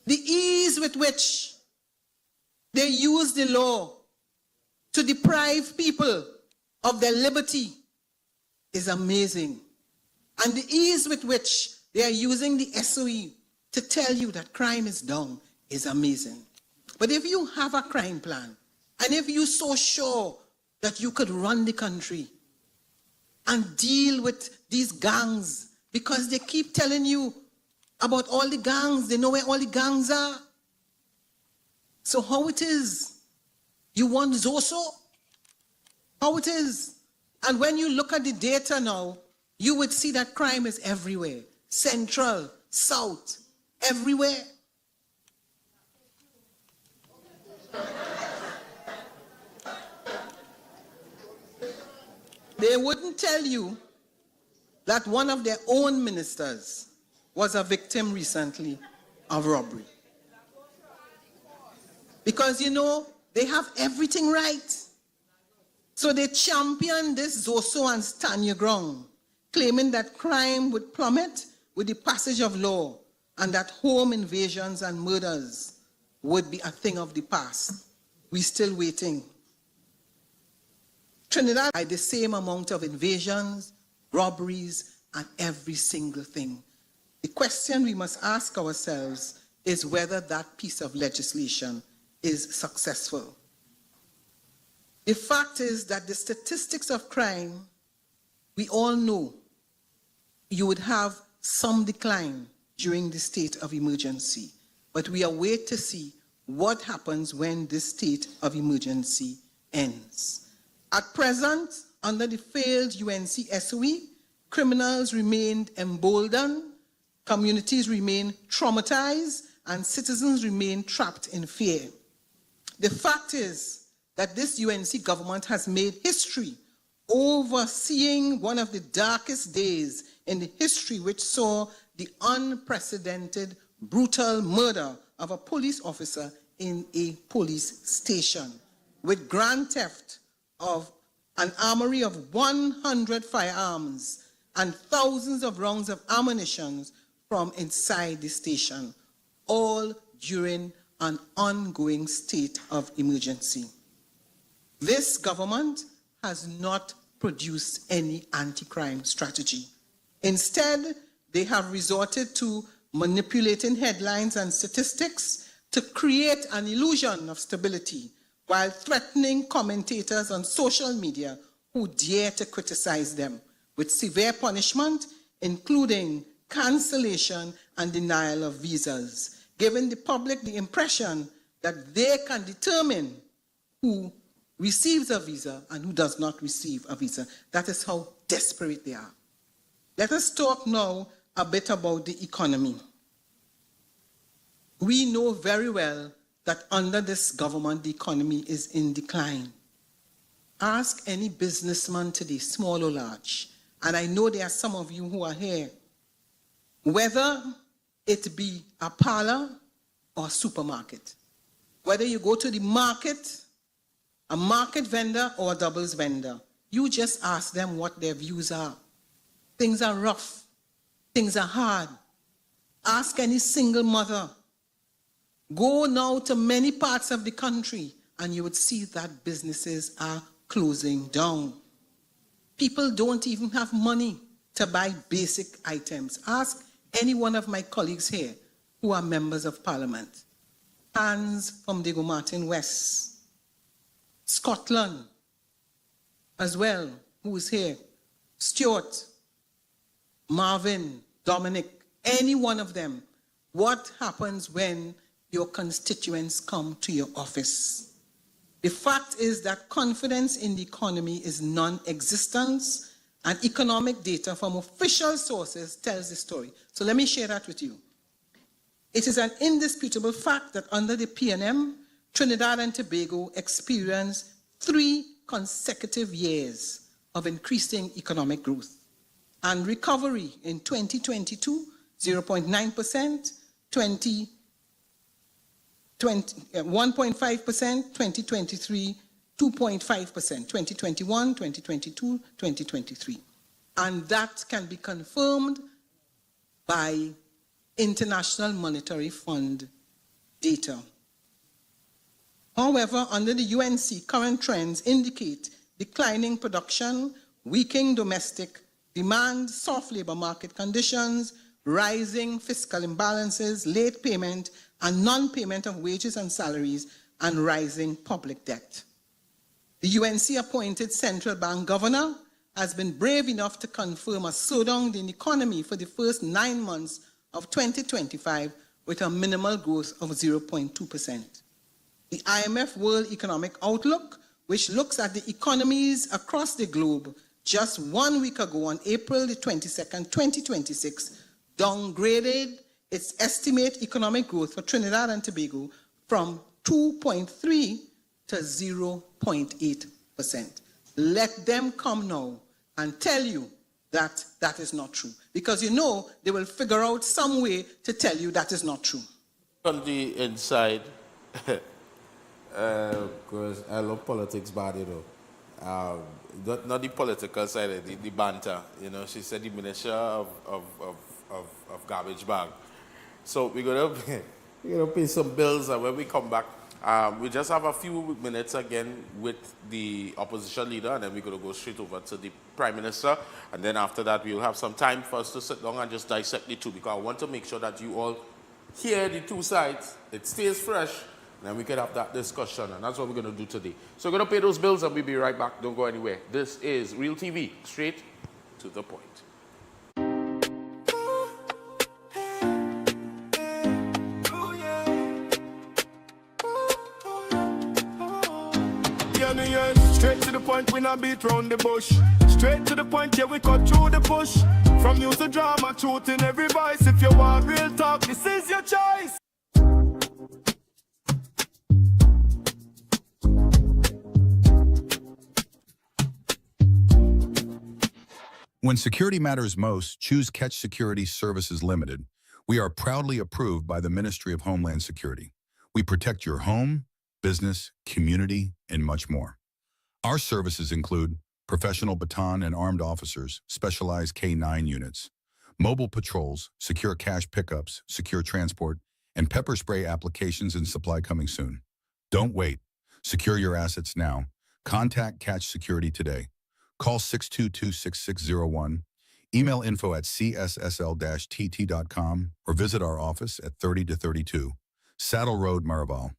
The ease with which they use the law to deprive people of their liberty is amazing. And the ease with which they are using the SOE to tell you that crime is down is amazing. But if you have a crime plan, and if you're so sure that you could run the country and deal with these gangs, because they keep telling you about all the gangs, they know where all the gangs are. So how it is? You want Zoso? How it is? And when you look at the data now, you would see that crime is everywhere. Central, South, everywhere. They wouldn't tell you that one of their own ministers was a victim recently of robbery. Because, you know, they have everything right. So they champion this Zoso and stand your ground, claiming that crime would plummet with the passage of law and that home invasions and murders would be a thing of the past. We're still waiting. Trinidad had the same amount of invasions, robberies, and every single thing. The question we must ask ourselves is whether that piece of legislation is successful. The fact is that the statistics of crime, we all know you would have some decline during the state of emergency, but we await to see what happens when this state of emergency ends. At present, under the failed UNC SOE, criminals remained emboldened, communities remain traumatized, and citizens remain trapped in fear. The fact is that this UNC government has made history, overseeing one of the darkest days in the history which saw the unprecedented, brutal murder of a police officer in a police station, with grand theft of an armory of 100 firearms and thousands of rounds of ammunition from inside the station, all during an ongoing state of emergency. This government has not produced any anti-crime strategy. Instead, they have resorted to manipulating headlines and statistics to create an illusion of stability while threatening commentators on social media who dare to criticize them with severe punishment, including cancellation and denial of visas, giving the public the impression that they can determine who receives a visa and who does not receive a visa. That is how desperate they are. Let us talk now a bit about the economy. We know very well that under this government, the economy is in decline. Ask any businessman today, small or large, and I know there are some of you who are here, whether it be a parlor or a supermarket, whether you go to the market, a market vendor or a doubles vendor, you just ask them what their views are. Things are rough. Things are hard. Ask any single mother. Go now to many parts of the country and you would see that businesses are closing down. People don't even have money to buy basic items. Ask any one of my colleagues here who are members of parliament. Hans from Diego Martin West, Scotland as well, who is here, Stuart, Marvin, Dominic, any one of them. What happens when your constituents come to your office? The fact is that confidence in the economy is non-existent, and economic data from official sources tells the story. So let me share that with you. It is an indisputable fact that under the PNM, Trinidad and Tobago experienced 3 consecutive years of increasing economic growth and recovery in 2022, 0.9%, 1.5%, 2023, 2.5%, 2021, 2022, 2023. and that can be confirmed by International Monetary Fund data. However, under the UNC, current trends indicate declining production, weakening domestic demand, soft labor market conditions, rising fiscal imbalances, late payment and non-payment of wages and salaries, and rising public debt. The UNC appointed central bank governor has been brave enough to confirm a slowdown in the economy for the first 9 months of 2025 with a minimal growth of 0.2%. The IMF World Economic Outlook, which looks at the economies across the globe, just 1 week ago on April the 22nd, 2026, downgraded its estimate economic growth for Trinidad and Tobago from 2.3 to 0.8%. Let them come now and tell you that that is not true. Because you know they will figure out some way to tell you that is not true. On the inside, because I love politics bad, you know. not the political side, the banter. You know, she said the minister of garbage bag. So we're gonna pay some bills, and when we come back, we just have a few minutes again with the opposition leader, and then we're going to go straight over to the Prime Minister. And then after that, we'll have some time for us to sit down and just dissect the two, because I want to make sure that you all hear the two sides, it stays fresh, and then we can have that discussion. And that's what we're going to do today. So we're going to pay those bills, and we'll be right back. Don't go anywhere. This is Real TV, straight to the point. Straight to the point, we not beat round the bush. Straight to the point, yeah, we cut through the push. From news to drama, truth in every voice. If you want real talk, this is your choice. When security matters most, choose Catch Security Services Limited. We are proudly approved by the Ministry of Homeland Security. We protect your home, business, community, and much more. Our services include professional baton and armed officers, specialized K-9 units, mobile patrols, secure cash pickups, secure transport, and pepper spray applications and supply coming soon. Don't wait. Secure your assets now. Contact Catch Security today. Call 622-6601, email info@cssl-tt.com, or visit our office at 30-32, Saddle Road, Maraval.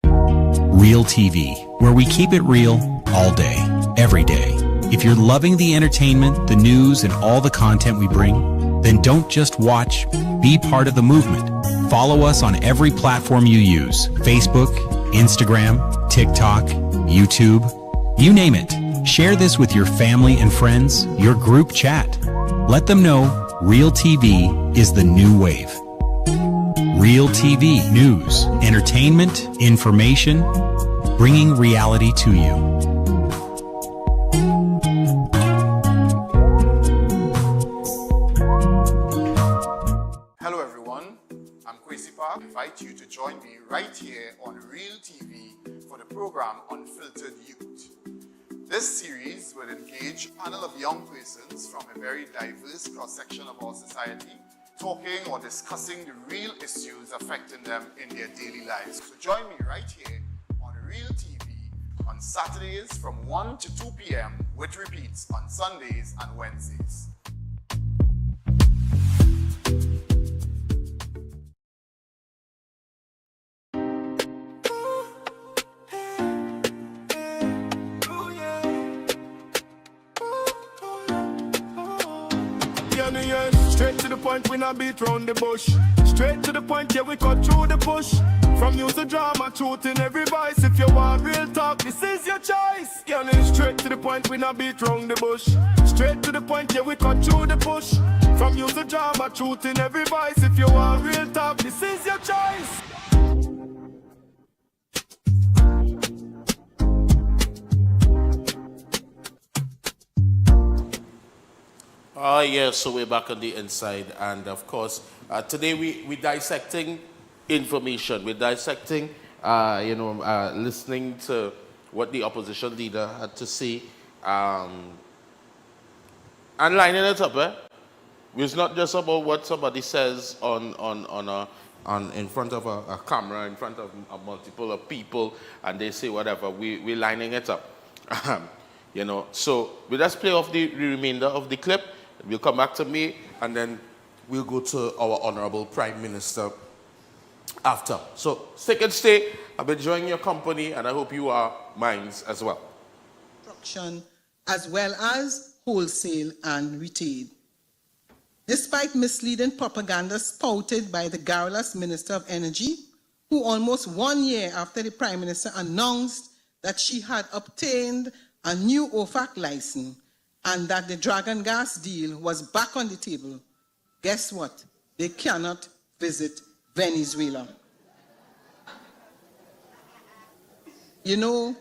Real TV, where we keep it real all day, every day. If you're loving the entertainment, the news, and all the content we bring, then don't just watch, be part of the movement. Follow us on every platform you use: Facebook, Instagram, TikTok, YouTube, you name it. Share this with your family and friends, your group chat. Let them know Real TV is the new wave. Real TV, news, entertainment, information, bringing reality to you. Hello everyone, I'm Kwesi Park. I invite you to join me right here on Real TV for the program Unfiltered Youth. This series will engage a panel of young persons from a very diverse cross-section of our society, talking or discussing the real issues affecting them in their daily lives. So join me right here on Real TV on Saturdays from 1 to 2 p.m. with repeats on Sundays and Wednesdays. Straight to the point, we not beat round the bush. Straight to the point, yeah, we cut through the push. From news to drama, truth in every voice. If you want real talk, this is your choice. Yeah, straight to the point, we not beat round the bush. Straight to the point, yeah, we cut through the push. From news to drama, truth in every voice. If you want real talk, this is your choice. Yes, so we're back on the inside, and of course, today we're dissecting information. We're dissecting, listening to what the opposition leader had to say, And lining it up, it's not just about what somebody says on in front of a camera, in front of a multiple of people, and they say whatever. We're lining it up. You know, so we'll just play off the remainder of the clip. We'll come back to me, and then we'll go to our Honorable Prime Minister after. So stick and stay. I've been enjoying your company, and I hope you are mine as well. As well as wholesale and retail. Despite misleading propaganda spouted by the garrulous Minister of Energy, who almost 1 year after the Prime Minister announced that she had obtained a new OFAC license and that the Dragon Gas deal was back on the table, guess what? They cannot visit Venezuela. You know,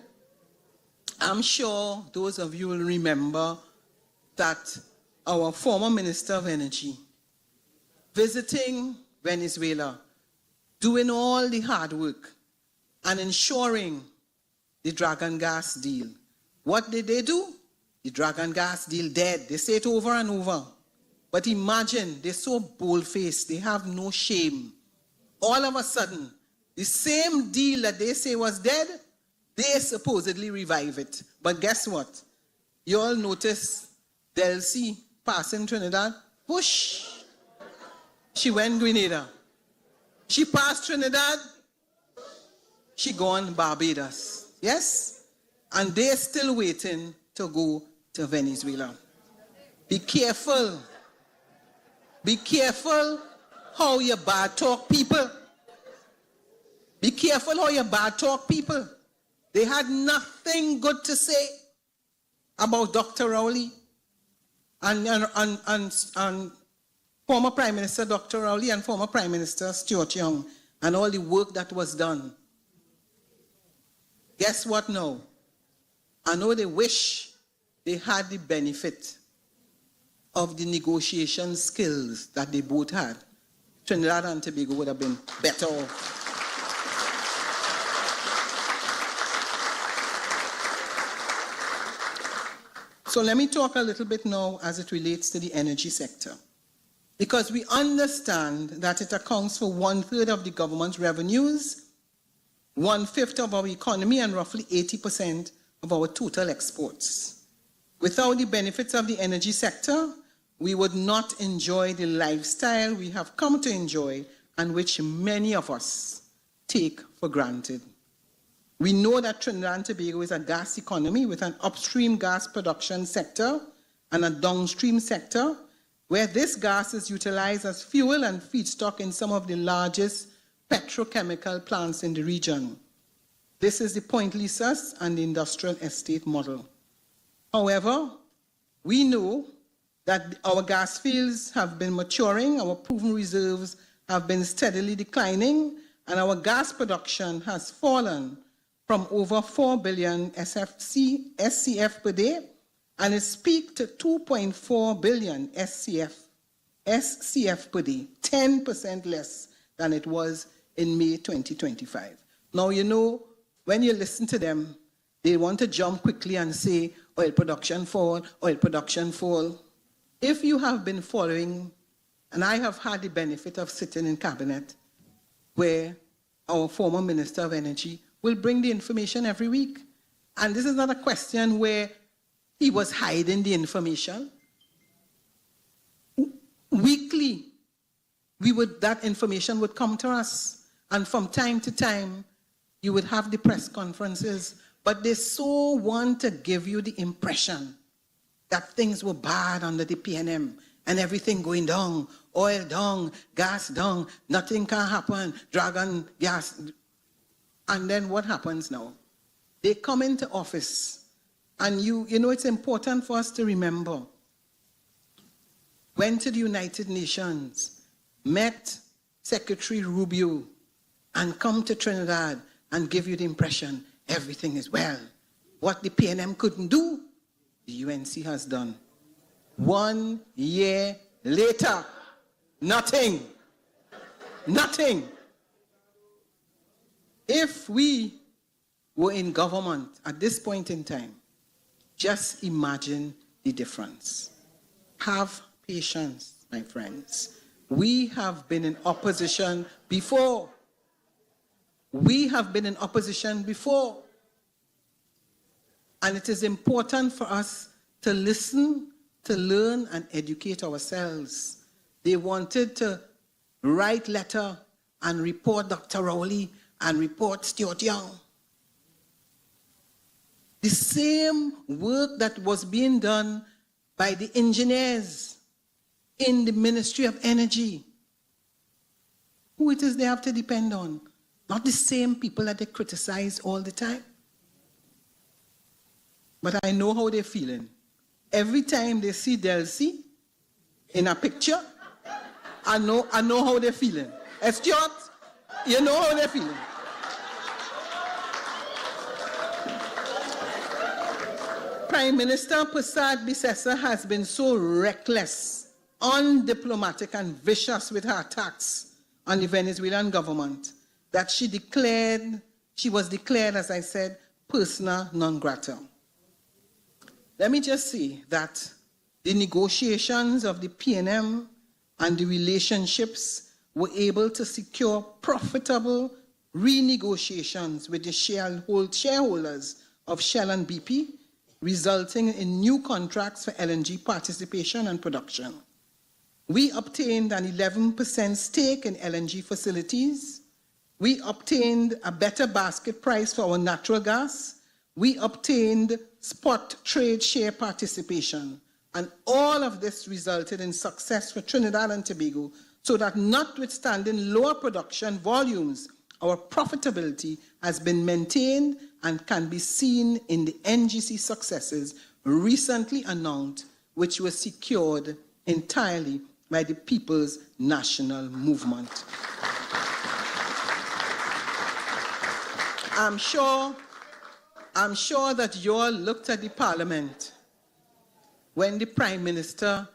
I'm sure those of you will remember that our former Minister of Energy visiting Venezuela, doing all the hard work and ensuring the Dragon Gas deal. What did they do? The Dragon Gas deal dead. They say it over and over. But imagine, they're so bold-faced, they have no shame. All of a sudden, the same deal that they say was dead, they supposedly revive it. But guess what? You all notice Delcy passing Trinidad? Whoosh! She went Grenada. She passed Trinidad. She gone Barbados. Yes? And they're still waiting to go to Venezuela. Be careful. Be careful how you bad talk people. Be careful how you bad talk people. They had nothing good to say about Dr. Rowley and former Prime Minister Dr. Rowley and former Prime Minister Stuart Young and all the work that was done. Guess what now? I know they wish they had the benefit of the negotiation skills that they both had. Trinidad and Tobago would have been better off. So let me talk a little bit now as it relates to the energy sector. Because we understand that it accounts for 1/3 of the government's revenues, 1/5 of our economy, and roughly 80% of our total exports. Without the benefits of the energy sector, we would not enjoy the lifestyle we have come to enjoy and which many of us take for granted. We know that Trinidad and Tobago is a gas economy with an upstream gas production sector and a downstream sector where this gas is utilized as fuel and feedstock in some of the largest petrochemical plants in the region. This is the Point Lisas and the industrial estate model. However, we know that our gas fields have been maturing, our proven reserves have been steadily declining, and our gas production has fallen from over 4 billion SCF per day, and it's peaked to 2.4 billion SCF per day, 10% less than it was in May 2025. Now, you know, when you listen to them, they want to jump quickly and say, oil production fall, oil production fall. If you have been following, and I have had the benefit of sitting in cabinet, where our former Minister of Energy will bring the information every week. And this is not a question where he was hiding the information. Weekly, that information would come to us. And from time to time, you would have the press conferences. But they so want to give you the impression that things were bad under the PNM and everything going down, oil down, gas down, nothing can happen, Dragon Gas. And then what happens now? They come into office, and you know it's important for us to remember, went to the United Nations, met Secretary Rubio, and come to Trinidad and give you the impression everything is well. What the PNM couldn't do, the UNC has done. 1 year later, nothing. Nothing. If we were in government at this point in time, just imagine the difference. Have patience, my friends. We have been in opposition before. We have been in opposition before. And it is important for us to listen, to learn, and educate ourselves. They wanted to write letter and report Dr. Rowley and report Stuart Young. The same work that was being done by the engineers in the Ministry of Energy. Who it is they have to depend on? Not the same people that they criticize all the time. But I know how they're feeling. Every time they see Delcy in a picture, I know how they're feeling. Stuart, you know how they're feeling. Prime Minister Prasad Bisesa has been so reckless, undiplomatic, and vicious with her attacks on the Venezuelan government that she was declared, as I said, persona non grata. Let me just say that the negotiations of the PNM and the relationships were able to secure profitable renegotiations with the shareholders of Shell and BP, resulting in new contracts for LNG participation and production. We obtained an 11% stake in LNG facilities. We obtained a better basket price for our natural gas. We obtained spot trade share participation. And all of this resulted in success for Trinidad and Tobago, so that notwithstanding lower production volumes, our profitability has been maintained and can be seen in the NGC successes recently announced, which were secured entirely by the People's National Movement. I'm sure that you all looked at the Parliament when the Prime Minister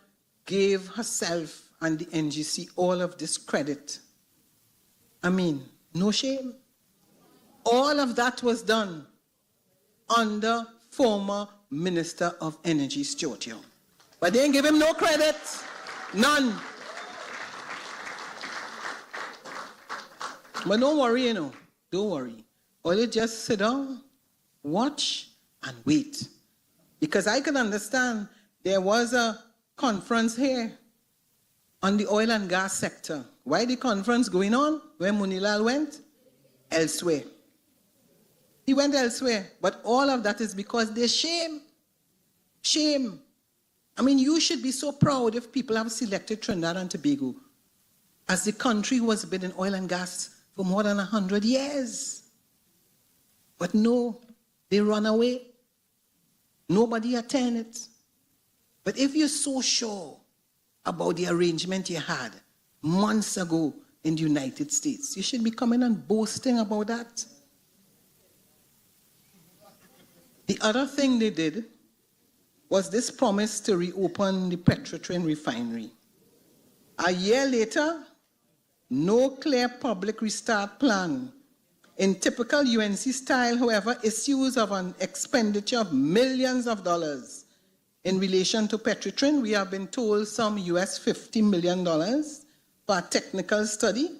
gave herself and the NGC all of this credit. I mean, no shame. All of that was done under former Minister of Energy, Stuart Young. But they didn't give him no credit. None. But don't worry, you know. Don't worry. All you just sit down, watch, and wait. Because I can understand there was a conference here on the oil and gas sector. Why the conference going on? Where Munilal went? Elsewhere. He went elsewhere. But all of that is because there's shame. Shame. I mean, you should be so proud if people have selected Trinidad and Tobago as the country who has been in oil and gas for more than 100 years. But no, they run away. Nobody attend it. But if you're so sure about the arrangement you had months ago in the United States, you should be coming and boasting about that. The other thing they did was this promise to reopen the Petrotrin refinery. A year later, no clear public restart plan. In typical UNC style, however, issues of an expenditure of millions of dollars. In relation to Petrotrin, we have been told some US $50 million for a technical study.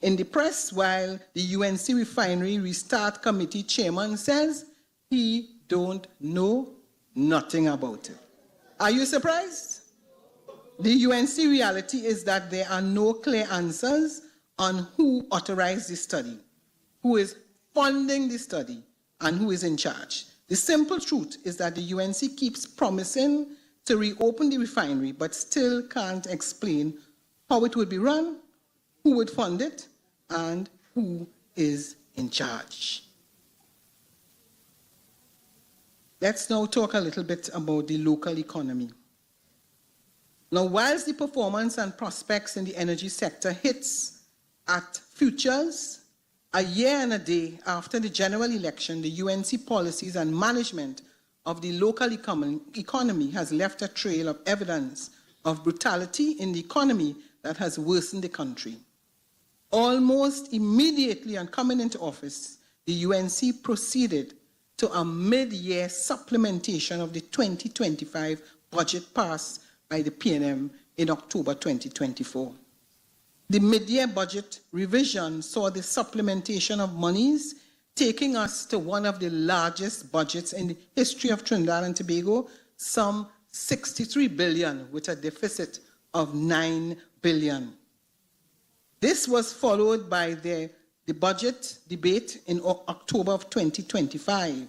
In the press, while the UNC Refinery Restart Committee chairman says he don't know nothing about it. Are you surprised? The UNC reality is that there are no clear answers on who authorized the study, who is funding the study, and who is in charge. The simple truth is that the UNC keeps promising to reopen the refinery, but still can't explain how it would be run, who would fund it, and who is in charge. Let's now talk a little bit about the local economy. Now, whilst the performance and prospects in the energy sector hits at futures, a year and a day after the general election, the UNC policies and management of the local economy has left a trail of evidence of brutality in the economy that has worsened the country. Almost immediately on coming into office, the UNC proceeded to a mid-year supplementation of the 2025 budget passed by the PNM in October 2024. The mid-year budget revision saw the supplementation of monies, taking us to one of the largest budgets in the history of Trinidad and Tobago, some 63 billion, with a deficit of 9 billion. This was followed by the budget debate in October of 2025.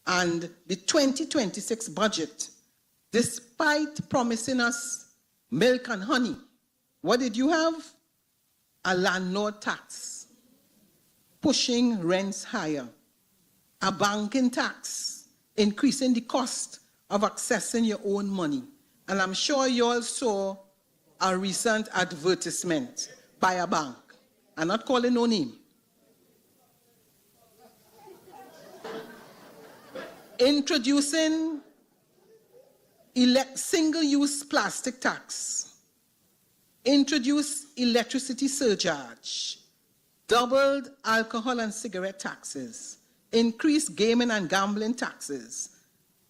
And the 2026 budget, despite promising us milk and honey, what did you have? A landlord tax, pushing rents higher, a banking tax, increasing the cost of accessing your own money. And I'm sure you all saw a recent advertisement by a bank. I'm not calling no name. Introducing single-use plastic tax, introduced electricity surcharge, doubled alcohol and cigarette taxes, increased gaming and gambling taxes,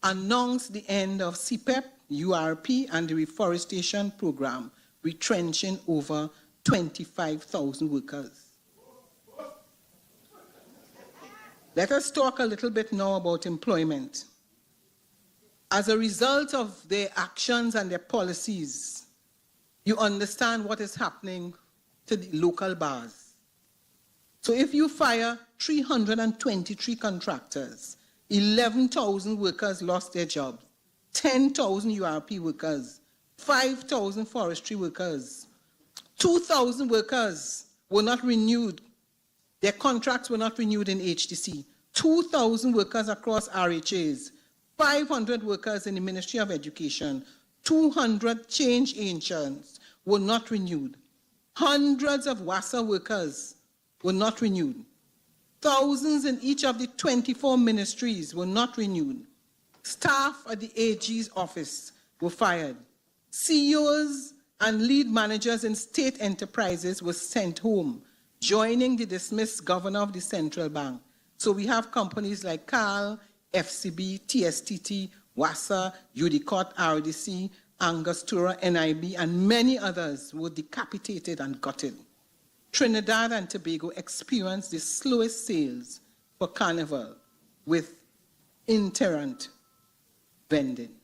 announced the end of CPEP, URP, and the reforestation program, retrenching over 25,000 workers. Let us talk a little bit now about employment. As a result of their actions and their policies, you understand what is happening to the local bars. So if you fire 323 contractors, 11,000 workers lost their jobs, 10,000 URP workers, 5,000 forestry workers, 2,000 workers were not renewed. Their contracts were not renewed in HTC. 2,000 workers across RHAs, 500 workers in the Ministry of Education, 200 change agents were not renewed. Hundreds of WASA workers were not renewed. Thousands in each of the 24 ministries were not renewed. Staff at the AG's office were fired. CEOs and lead managers in state enterprises were sent home, joining the dismissed governor of the central bank. So we have companies like CAL, FCB, TSTT, WASA, UDICOT, RDC, Angostura, NIB, and many others were decapitated and gutted. Trinidad and Tobago experienced the slowest sales for Carnival with itinerant vending.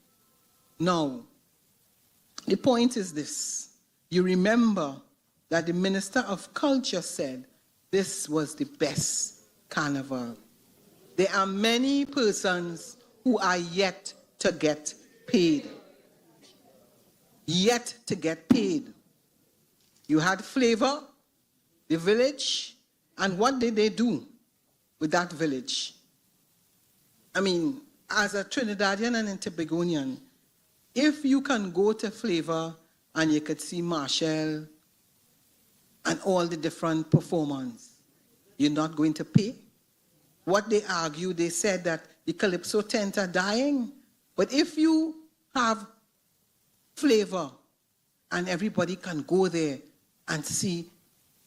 Now, the point is this. You remember that the Minister of Culture said this was the best Carnival. There are many persons who are yet to get paid. Yet to get paid. You had Flavor, the village, and what did they do with that village? I mean, as a Trinidadian and a Tobagonian, if you can go to Flavor and you could see Marshall and all the different performers, you're not going to pay? What they argued, they said that the Calypso tent are dying. But if you have Flavor and everybody can go there and see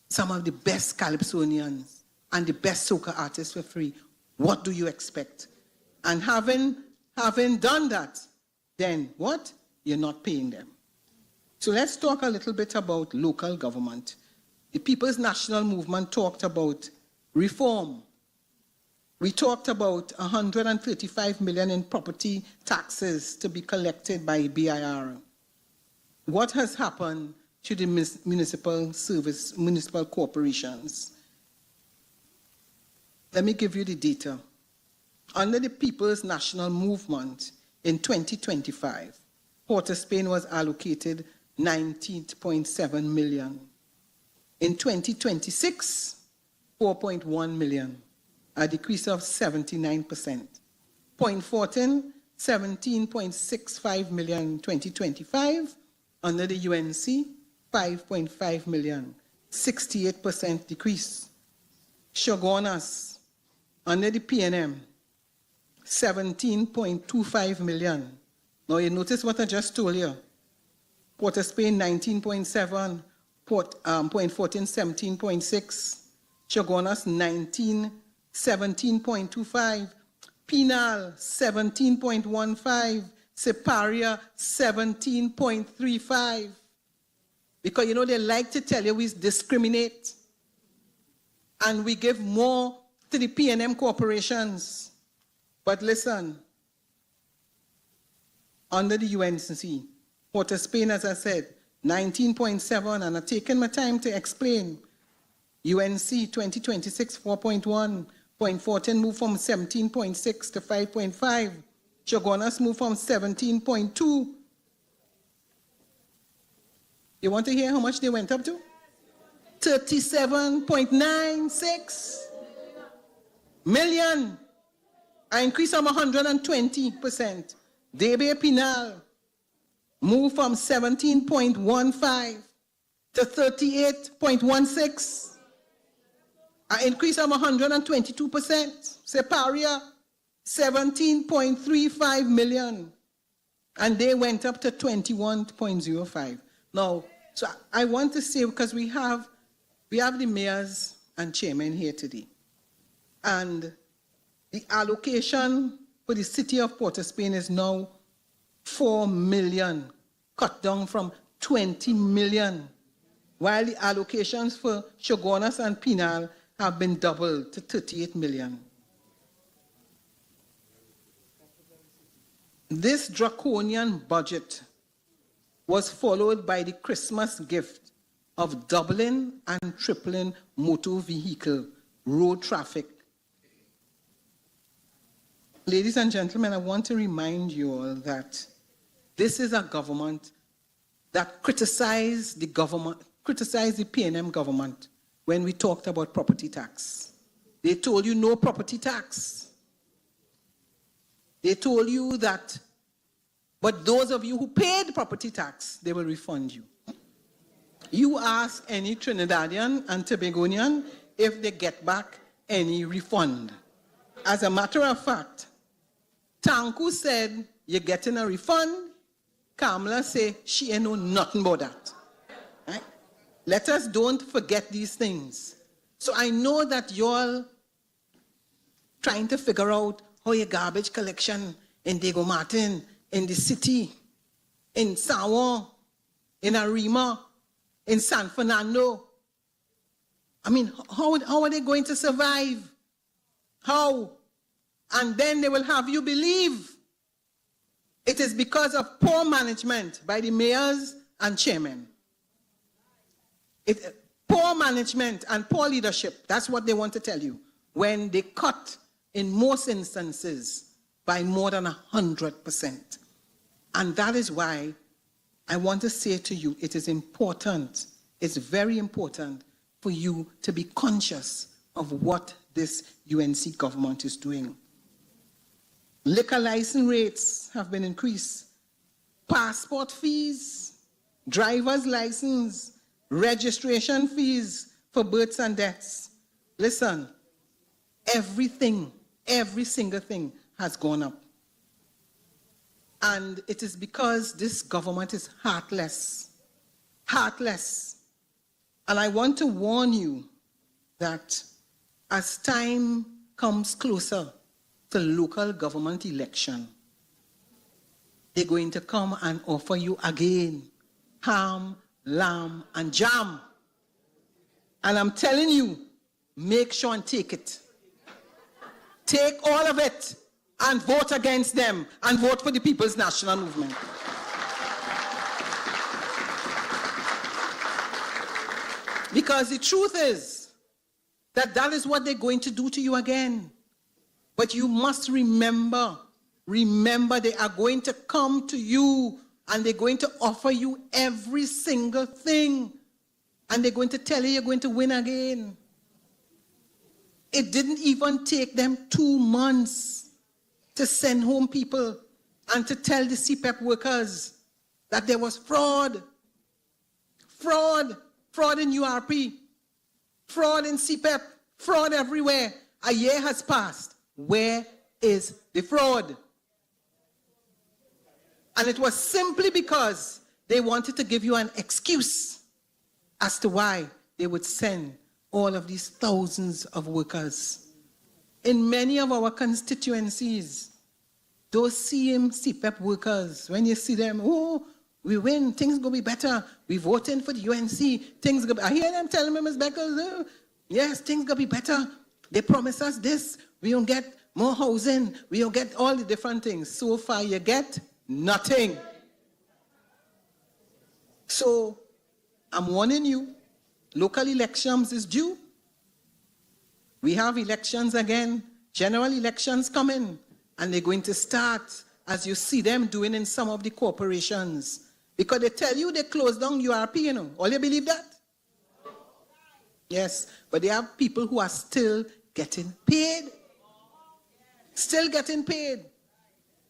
some of the best Calypsonians and the best soca artists for free, what do you expect? And having done that, then what? You're not paying them. So let's talk a little bit about local government. The People's National Movement talked about reform. We talked about 135 million in property taxes to be collected by BIR. What has happened to the municipal corporations? Let me give you the data. Under the People's National Movement in 2025, Port of Spain was allocated 19.7 million. In 2026, 4.1 million, a decrease of 79%. Point Fortin, 17.65 million in 2025. Under the UNC, 5.5 million, 68% decrease. Shogunas, under the PNM, 17.25 million. Now you notice what I just told you. Port of Spain, 19.7, Point Fortin, 17.6, Shogunas, 17.25, Penal, 17.15, Separia 17.35. Because you know they like to tell you we discriminate. And we give more to the P&M corporations. But listen, under the UNC, Port of Spain, as I said, 19.7, and I've taken my time to explain. UNC 2026, 4.1. Point Fortin moved from 17.6 to 5.5. Chaguanas moved from 17.2. You want to hear how much they went up to? 37.96 million. An increase of 120%. DB Pinal moved from 17.15 to 38.16. An increase of 122%. Separia, 17.35 million. And they went up to 21.05. Now, so I want to say, because we have the mayors and chairmen here today. And the allocation for the city of Port of Spain is now 4 million, cut down from 20 million, while the allocations for Chaguanas and Pinal have been doubled to 38 million. This draconian budget was followed by the Christmas gift of doubling and tripling motor vehicle road traffic. Ladies and gentlemen, I want to remind you all that this is a government that criticized the P&M government when we talked about property tax. They told you no property tax. They told you that, but those of you who paid property tax, they will refund you. You ask any Trinidadian and Tobagonian if they get back any refund. As a matter of fact, Tanku said, you're getting a refund. Kamala say, she ain't know nothing about that. Right? Let us don't forget these things. So I know that you're trying to figure out how your garbage collection in Diego Martin, in the city, in San Juan, in Arima, in San Fernando. I mean, how are they going to survive? How? And then they will have you believe it is because of poor management by the mayors and chairmen. Poor management and poor leadership, that's what they want to tell you, when they cut, in most instances, by more than 100%. And that is why I want to say to you, it is important, it's very important for you to be conscious of what this UNC government is doing. Liquor license rates have been increased. Passport fees, driver's license, registration fees for births and deaths. Listen, everything, every single thing has gone up. And it is because this government is heartless. Heartless. And I want to warn you that as time comes closer to local government election, they're going to come and offer you again ham, lamb, and jam. And I'm telling you, make sure and take it. Take all of it and vote against them and vote for the People's National Movement. Because the truth is that that is what they're going to do to you again. But you must remember they are going to come to you and they're going to offer you every single thing. And they're going to tell you you're going to win again. It didn't even take them 2 months to send home people and to tell the CPEP workers that there was fraud. Fraud in URP, fraud in CPEP, fraud everywhere. A year has passed. Where is the fraud? And it was simply because they wanted to give you an excuse as to why they would send all of these thousands of workers. In many of our constituencies, those same CPEP workers, when you see them, oh, we win, things going to be better. We voting for the UNC, things going to be, I hear them telling me, Ms. Beckles, oh, yes, things going to be better. They promise us this, we don't get more housing, we don't get all the different things. So far, you get nothing. So, I'm warning you, local elections is due. We have elections again, general elections coming, and they're going to start as you see them doing in some of the corporations. Because they tell you they closed down URP, you know. All you believe that? Yes, but they have people who are still getting paid. Still getting paid.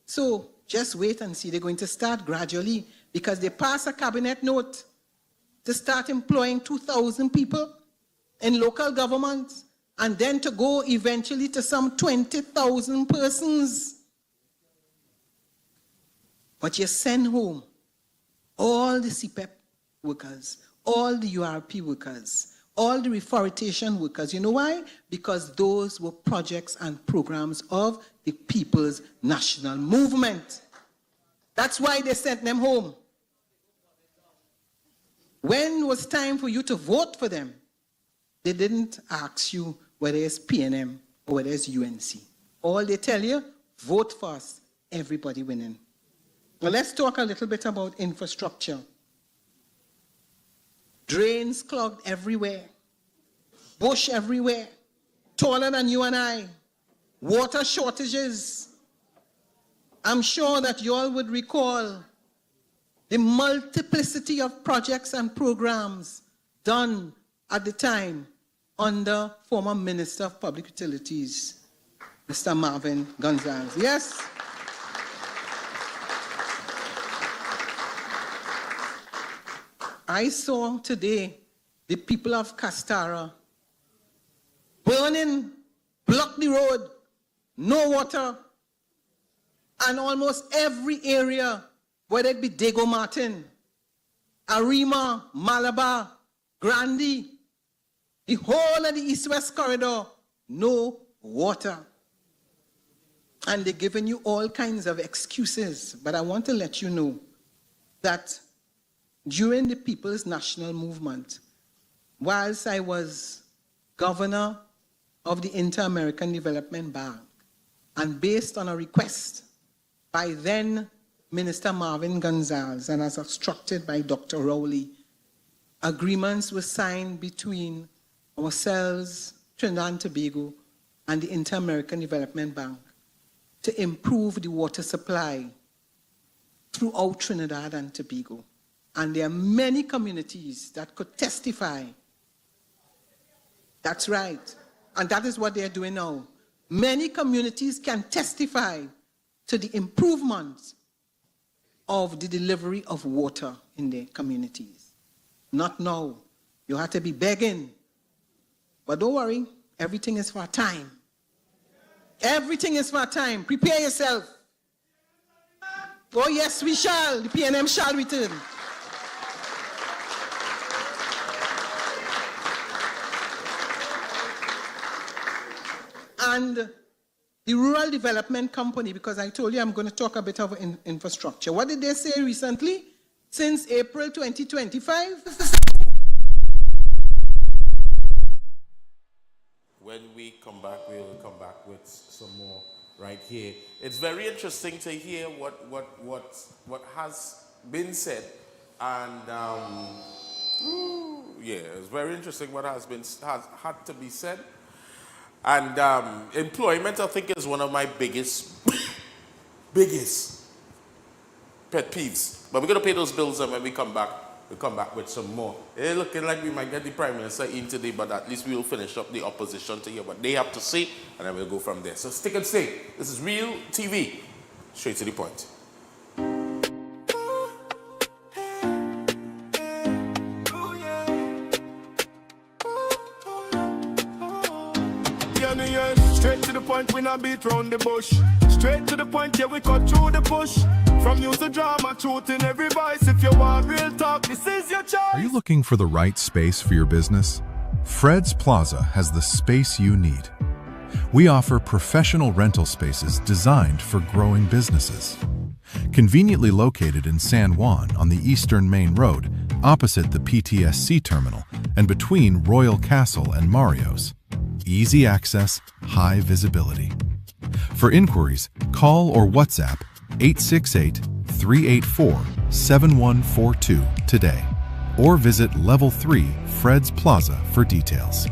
So just wait and see. They're going to start gradually because they pass a cabinet note to start employing 2,000 people in local governments and then to go eventually to some 20,000 persons. But you send home all the CPEP workers, all the URP workers, all the reforestation workers. You know why? Because those were projects and programs of the People's National Movement. That's why they sent them home. When it was time for you to vote for them, they didn't ask you whether it's PNM or whether it's UNC. All they tell you, vote for us, everybody winning. Well, let's talk a little bit about infrastructure. Drains clogged everywhere. Bush everywhere. Taller than you and I. Water shortages. I'm sure that you all would recall the multiplicity of projects and programs done at the time under former Minister of Public Utilities, Mr. Marvin Gonzalez. Yes? I saw today the people of Castara burning, block the road, no water, and almost every area, whether it be Diego Martin, Arima, Malabar, Grandi, the whole of the East-West corridor, no water. And they're giving you all kinds of excuses, but I want to let you know that during the People's National Movement, whilst I was governor of the Inter-American Development Bank, and based on a request by then Minister Marvin Gonzalez and as instructed by Dr. Rowley, agreements were signed between ourselves, Trinidad and Tobago, and the Inter-American Development Bank to improve the water supply throughout Trinidad and Tobago. And there are many communities that could testify. That's right. And that is what they're doing now. Many communities can testify to the improvements of the delivery of water in their communities. Not now. You have to be begging. But don't worry, everything is for a time. Everything is for a time. Prepare yourself. Oh yes, we shall. The PNM shall return. And the Rural Development Company, because I told you I'm going to talk a bit of infrastructure. What did they say recently? Since April 2025? When we come back, we will come back with some more right here. It's very interesting to hear what has been said. And yeah, it's very interesting what has had to be said. And employment, I think, is one of my biggest pet peeves. But we're going to pay those bills, and when we come back, we'll come back with some more. It's looking like we might get the Prime Minister in today, but at least we will finish up the opposition to hear what they have to say, and then we'll go from there. So stick and stay. This is Real TV. Straight to the point. Straight to the point, we not beat round the bush. Straight to the point, yeah, we cut through the push. From news to drama, truth in every voice. If you want real talk, this is your choice. Are you looking for the right space for your business? Fred's Plaza has the space you need. We offer professional rental spaces designed for growing businesses. Conveniently located in San Juan on the Eastern Main Road, opposite the PTSC terminal and between Royal Castle and Mario's. Easy access, high visibility. For inquiries, call or WhatsApp 868-384-7142 today, or visit Level 3 Fred's Plaza for details.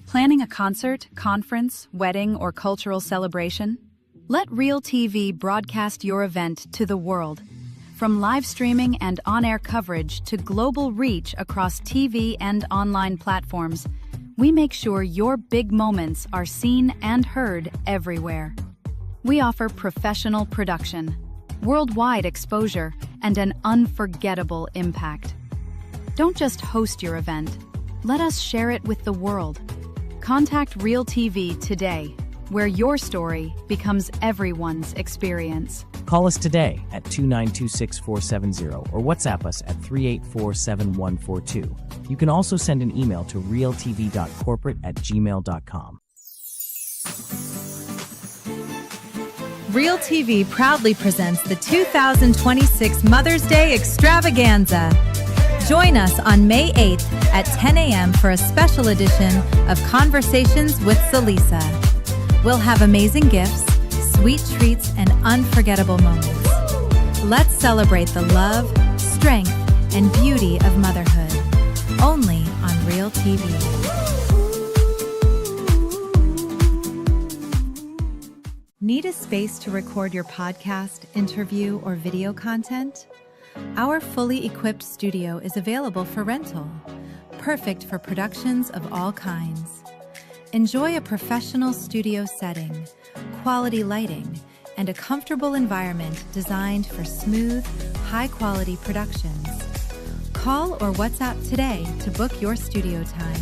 Planning a concert, conference, wedding, or cultural celebration? Let Real TV broadcast your event to the world. From live streaming and on-air coverage to global reach across TV and online platforms, we make sure your big moments are seen and heard everywhere. We offer professional production, worldwide exposure, and an unforgettable impact. Don't just host your event. Let us share it with the world. Contact Real TV today, where your story becomes everyone's experience. Call us today at 2926470 or WhatsApp us at 3847142. You can also send an email to realtv.corporate@gmail.com. Real TV proudly presents the 2026 Mother's Day Extravaganza. Join us on May 8th at 10 a.m. for a special edition of Conversations with Salisa. We'll have amazing gifts, sweet treats, and unforgettable moments. Let's celebrate the love, strength, and beauty of motherhood. Only on Real TV. Need a space to record your podcast, interview, or video content? Our fully equipped studio is available for rental, perfect for productions of all kinds. Enjoy a professional studio setting, quality lighting, and a comfortable environment designed for smooth, high-quality productions. Call or WhatsApp today to book your studio time.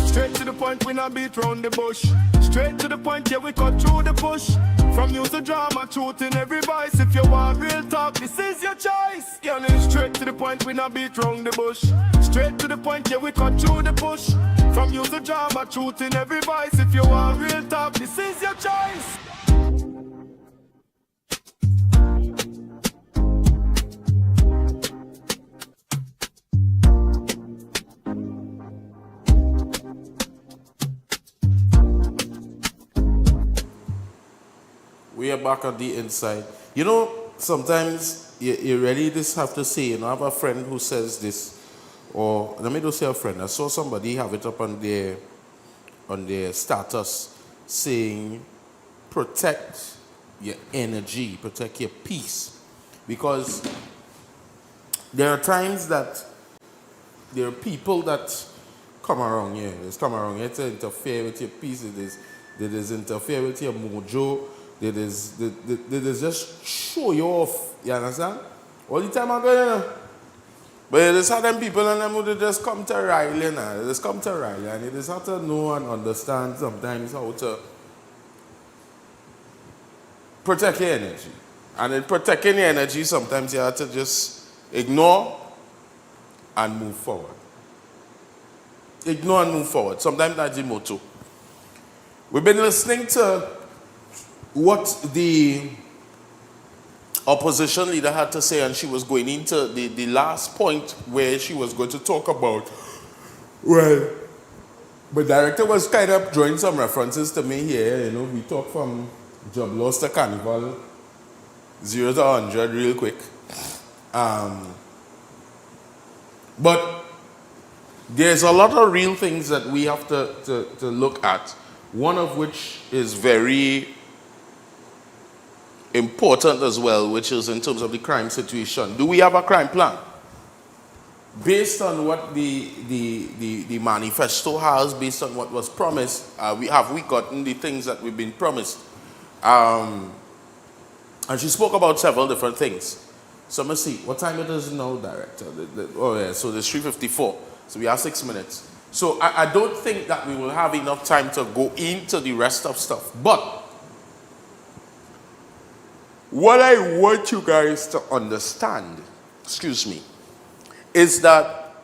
Straight to the point, we not beat round the bush. Straight to the point, yeah, we cut through the push. From news to drama, truth in every voice. If you want real talk, this is your choice. Yeah, straight to the point, we not beat round the bush. Straight to the point, yeah, we cut through the push. From news to drama, truth in every voice. If you want real talk, this is your choice. We are back at the inside. You know, sometimes you really just have to say, I have a friend who says this, or let me just say a friend. I saw somebody have it up on their status saying, protect your energy, protect your peace. Because there are times that there are people that come around here. They come around here to interfere with your peace. They just interfere with your mojo. They just show you off, you understand? All the time I go, But you just have them people and them who just come to Riley, They just come to Riley, and you just have to know and understand sometimes how to protect your energy. And in protecting your energy, sometimes you have to just ignore and move forward. Ignore and move forward. Sometimes that's the motto. We've been listening to what the opposition leader had to say, and she was going into the last point where she was going to talk about, well, the director was kind of drawing some references to me here. We talk from job loss to carnival, 0 to 100 real quick. But there's a lot of real things that we have to look at, one of which is very important as well, which is in terms of the crime situation. Do we have a crime plan? Based on what the manifesto has, based on what was promised, we gotten the things that we've been promised? And she spoke about several different things. So I'm going to see, what time it is now, Director? Oh yeah, so there's 3:54. So we have 6 minutes. So I don't think that we will have enough time to go into the rest of stuff. But what I want you guys to understand, excuse me, is that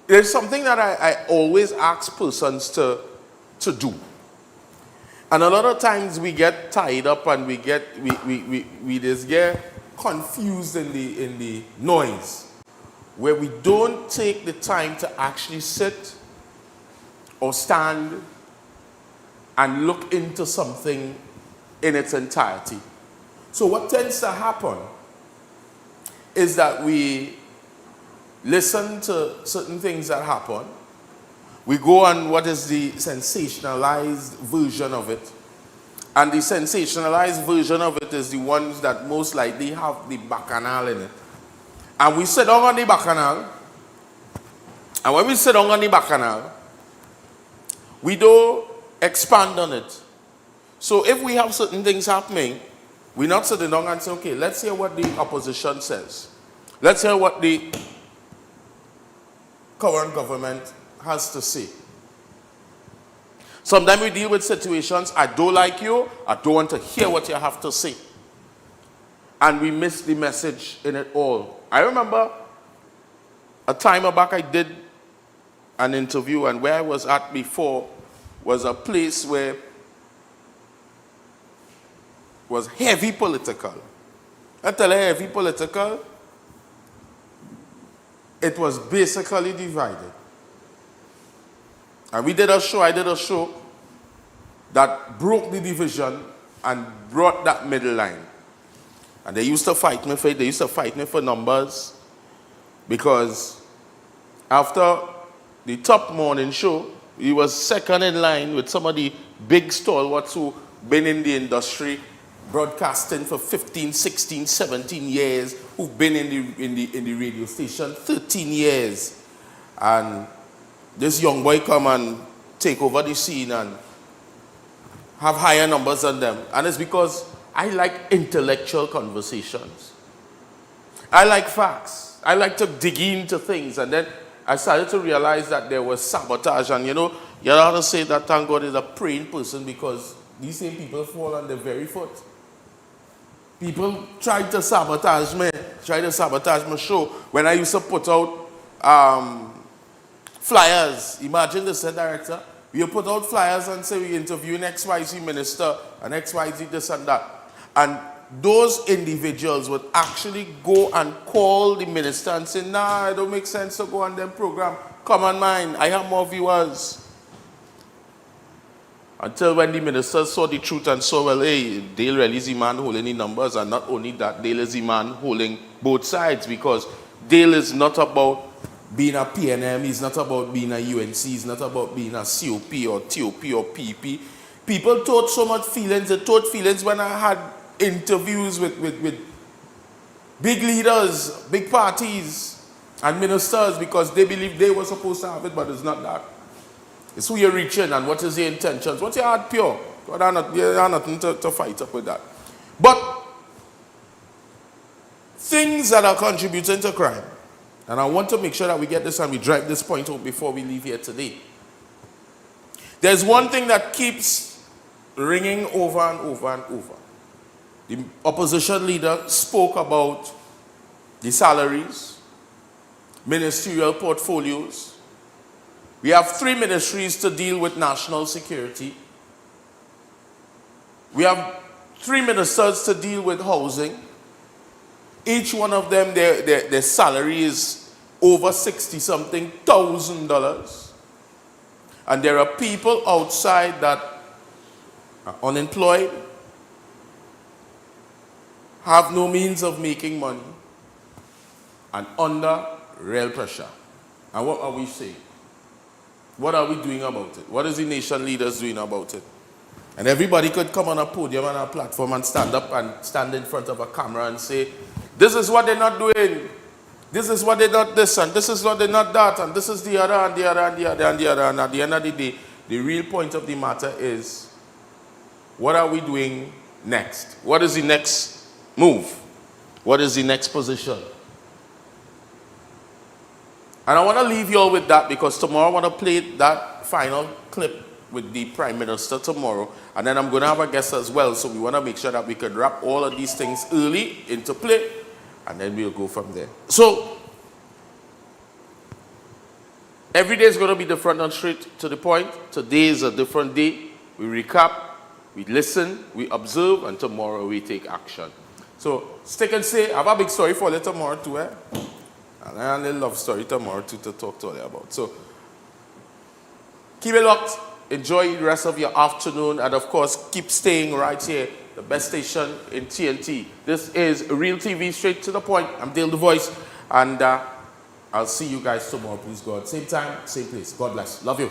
there's something that I always ask persons to do. And a lot of times we get tied up and we just get confused in the noise, where we don't take the time to actually sit or stand and look into something in its entirety. So what tends to happen is that we listen to certain things that happen. We go on what is the sensationalized version of it. And the sensationalized version of it is the ones that most likely have the bacchanal in it. And we sit down on the bacchanal. And when we sit down on the bacchanal, we don't expand on it. So if we have certain things happening, we're not sitting down and saying, okay, let's hear what the opposition says. Let's hear what the current government has to say. Sometimes we deal with situations, I don't like you, I don't want to hear what you have to say. And we miss the message in it all. I remember a time back I did an interview, and where I was at before was a place where was heavy political. I tell you, heavy political, it was basically divided. And I did a show that broke the division and brought that middle line. And they used to fight me for numbers, because after the top morning show, he was second in line with some of the big stalwarts who been in the industry broadcasting for 15, 16, 17 years, who've been in the radio station 13 years. And this young boy come and take over the scene and have higher numbers than them. And it's because I like intellectual conversations. I like facts. I like to dig into things. And then I started to realize that there was sabotage. And you know, you ought to say that thank God is a praying person, because these same people fall on their very foot. People tried to sabotage me, my show. When I used to put out flyers, imagine this, Director. We put out flyers and say we interviewing XYZ minister and XYZ this and that. And those individuals would actually go and call the minister and say, nah, it don't make sense to go on them program. Come on, mine, I have more viewers. Until when the minister saw the truth and saw, well, hey, Dale really is the man holding the numbers, and not only that, Dale is the man holding both sides, because Dale is not about being a PNM, he's not about being a UNC, he's not about being a COP or TOP or PP. People taught so much feelings. They taught feelings when I had interviews with big leaders, big parties, and ministers, because they believed they were supposed to have it, but it's not that. It's who you're reaching and what is your intentions. What's your heart pure? God, there are nothing to fight up with that. But things that are contributing to crime, and I want to make sure that we get this and we drive this point home before we leave here today. There's one thing that keeps ringing over and over and over. The opposition leader spoke about the salaries, ministerial portfolios. We have 3 ministries to deal with national security. We have 3 ministers to deal with housing. Each one of them, their salary is over $60-something thousand. And there are people outside that are unemployed, have no means of making money, and under real pressure. And what are we saying? What are we doing about it? What is the nation leaders doing about it? And everybody could come on a podium and a platform and stand up and stand in front of a camera and say, this is what they're not doing. This is what they're not this, and this is what they're not that, and this is the other, and the other, and the other, and the other. And at the end of the day, the real point of the matter is, what are we doing next? What is the next move. What is the next position? And I want to leave you all with that because tomorrow I want to play that final clip with the Prime Minister tomorrow. And then I'm going to have a guest as well. So we want to make sure that we can wrap all of these things early into play. And then we'll go from there. So, every day is going to be different and straight to the point. Today is a different day. We recap, we listen, we observe, and tomorrow we take action. So, stick and stay. I have a big story for you tomorrow too, eh? And I have a little love story tomorrow too to talk to you about. So, keep it locked. Enjoy the rest of your afternoon. And of course, keep staying right here. The best station in TNT. This is Real TV, straight to the point. I'm Dale the Voice. And I'll see you guys tomorrow, please God. Same time, same place. God bless. Love you.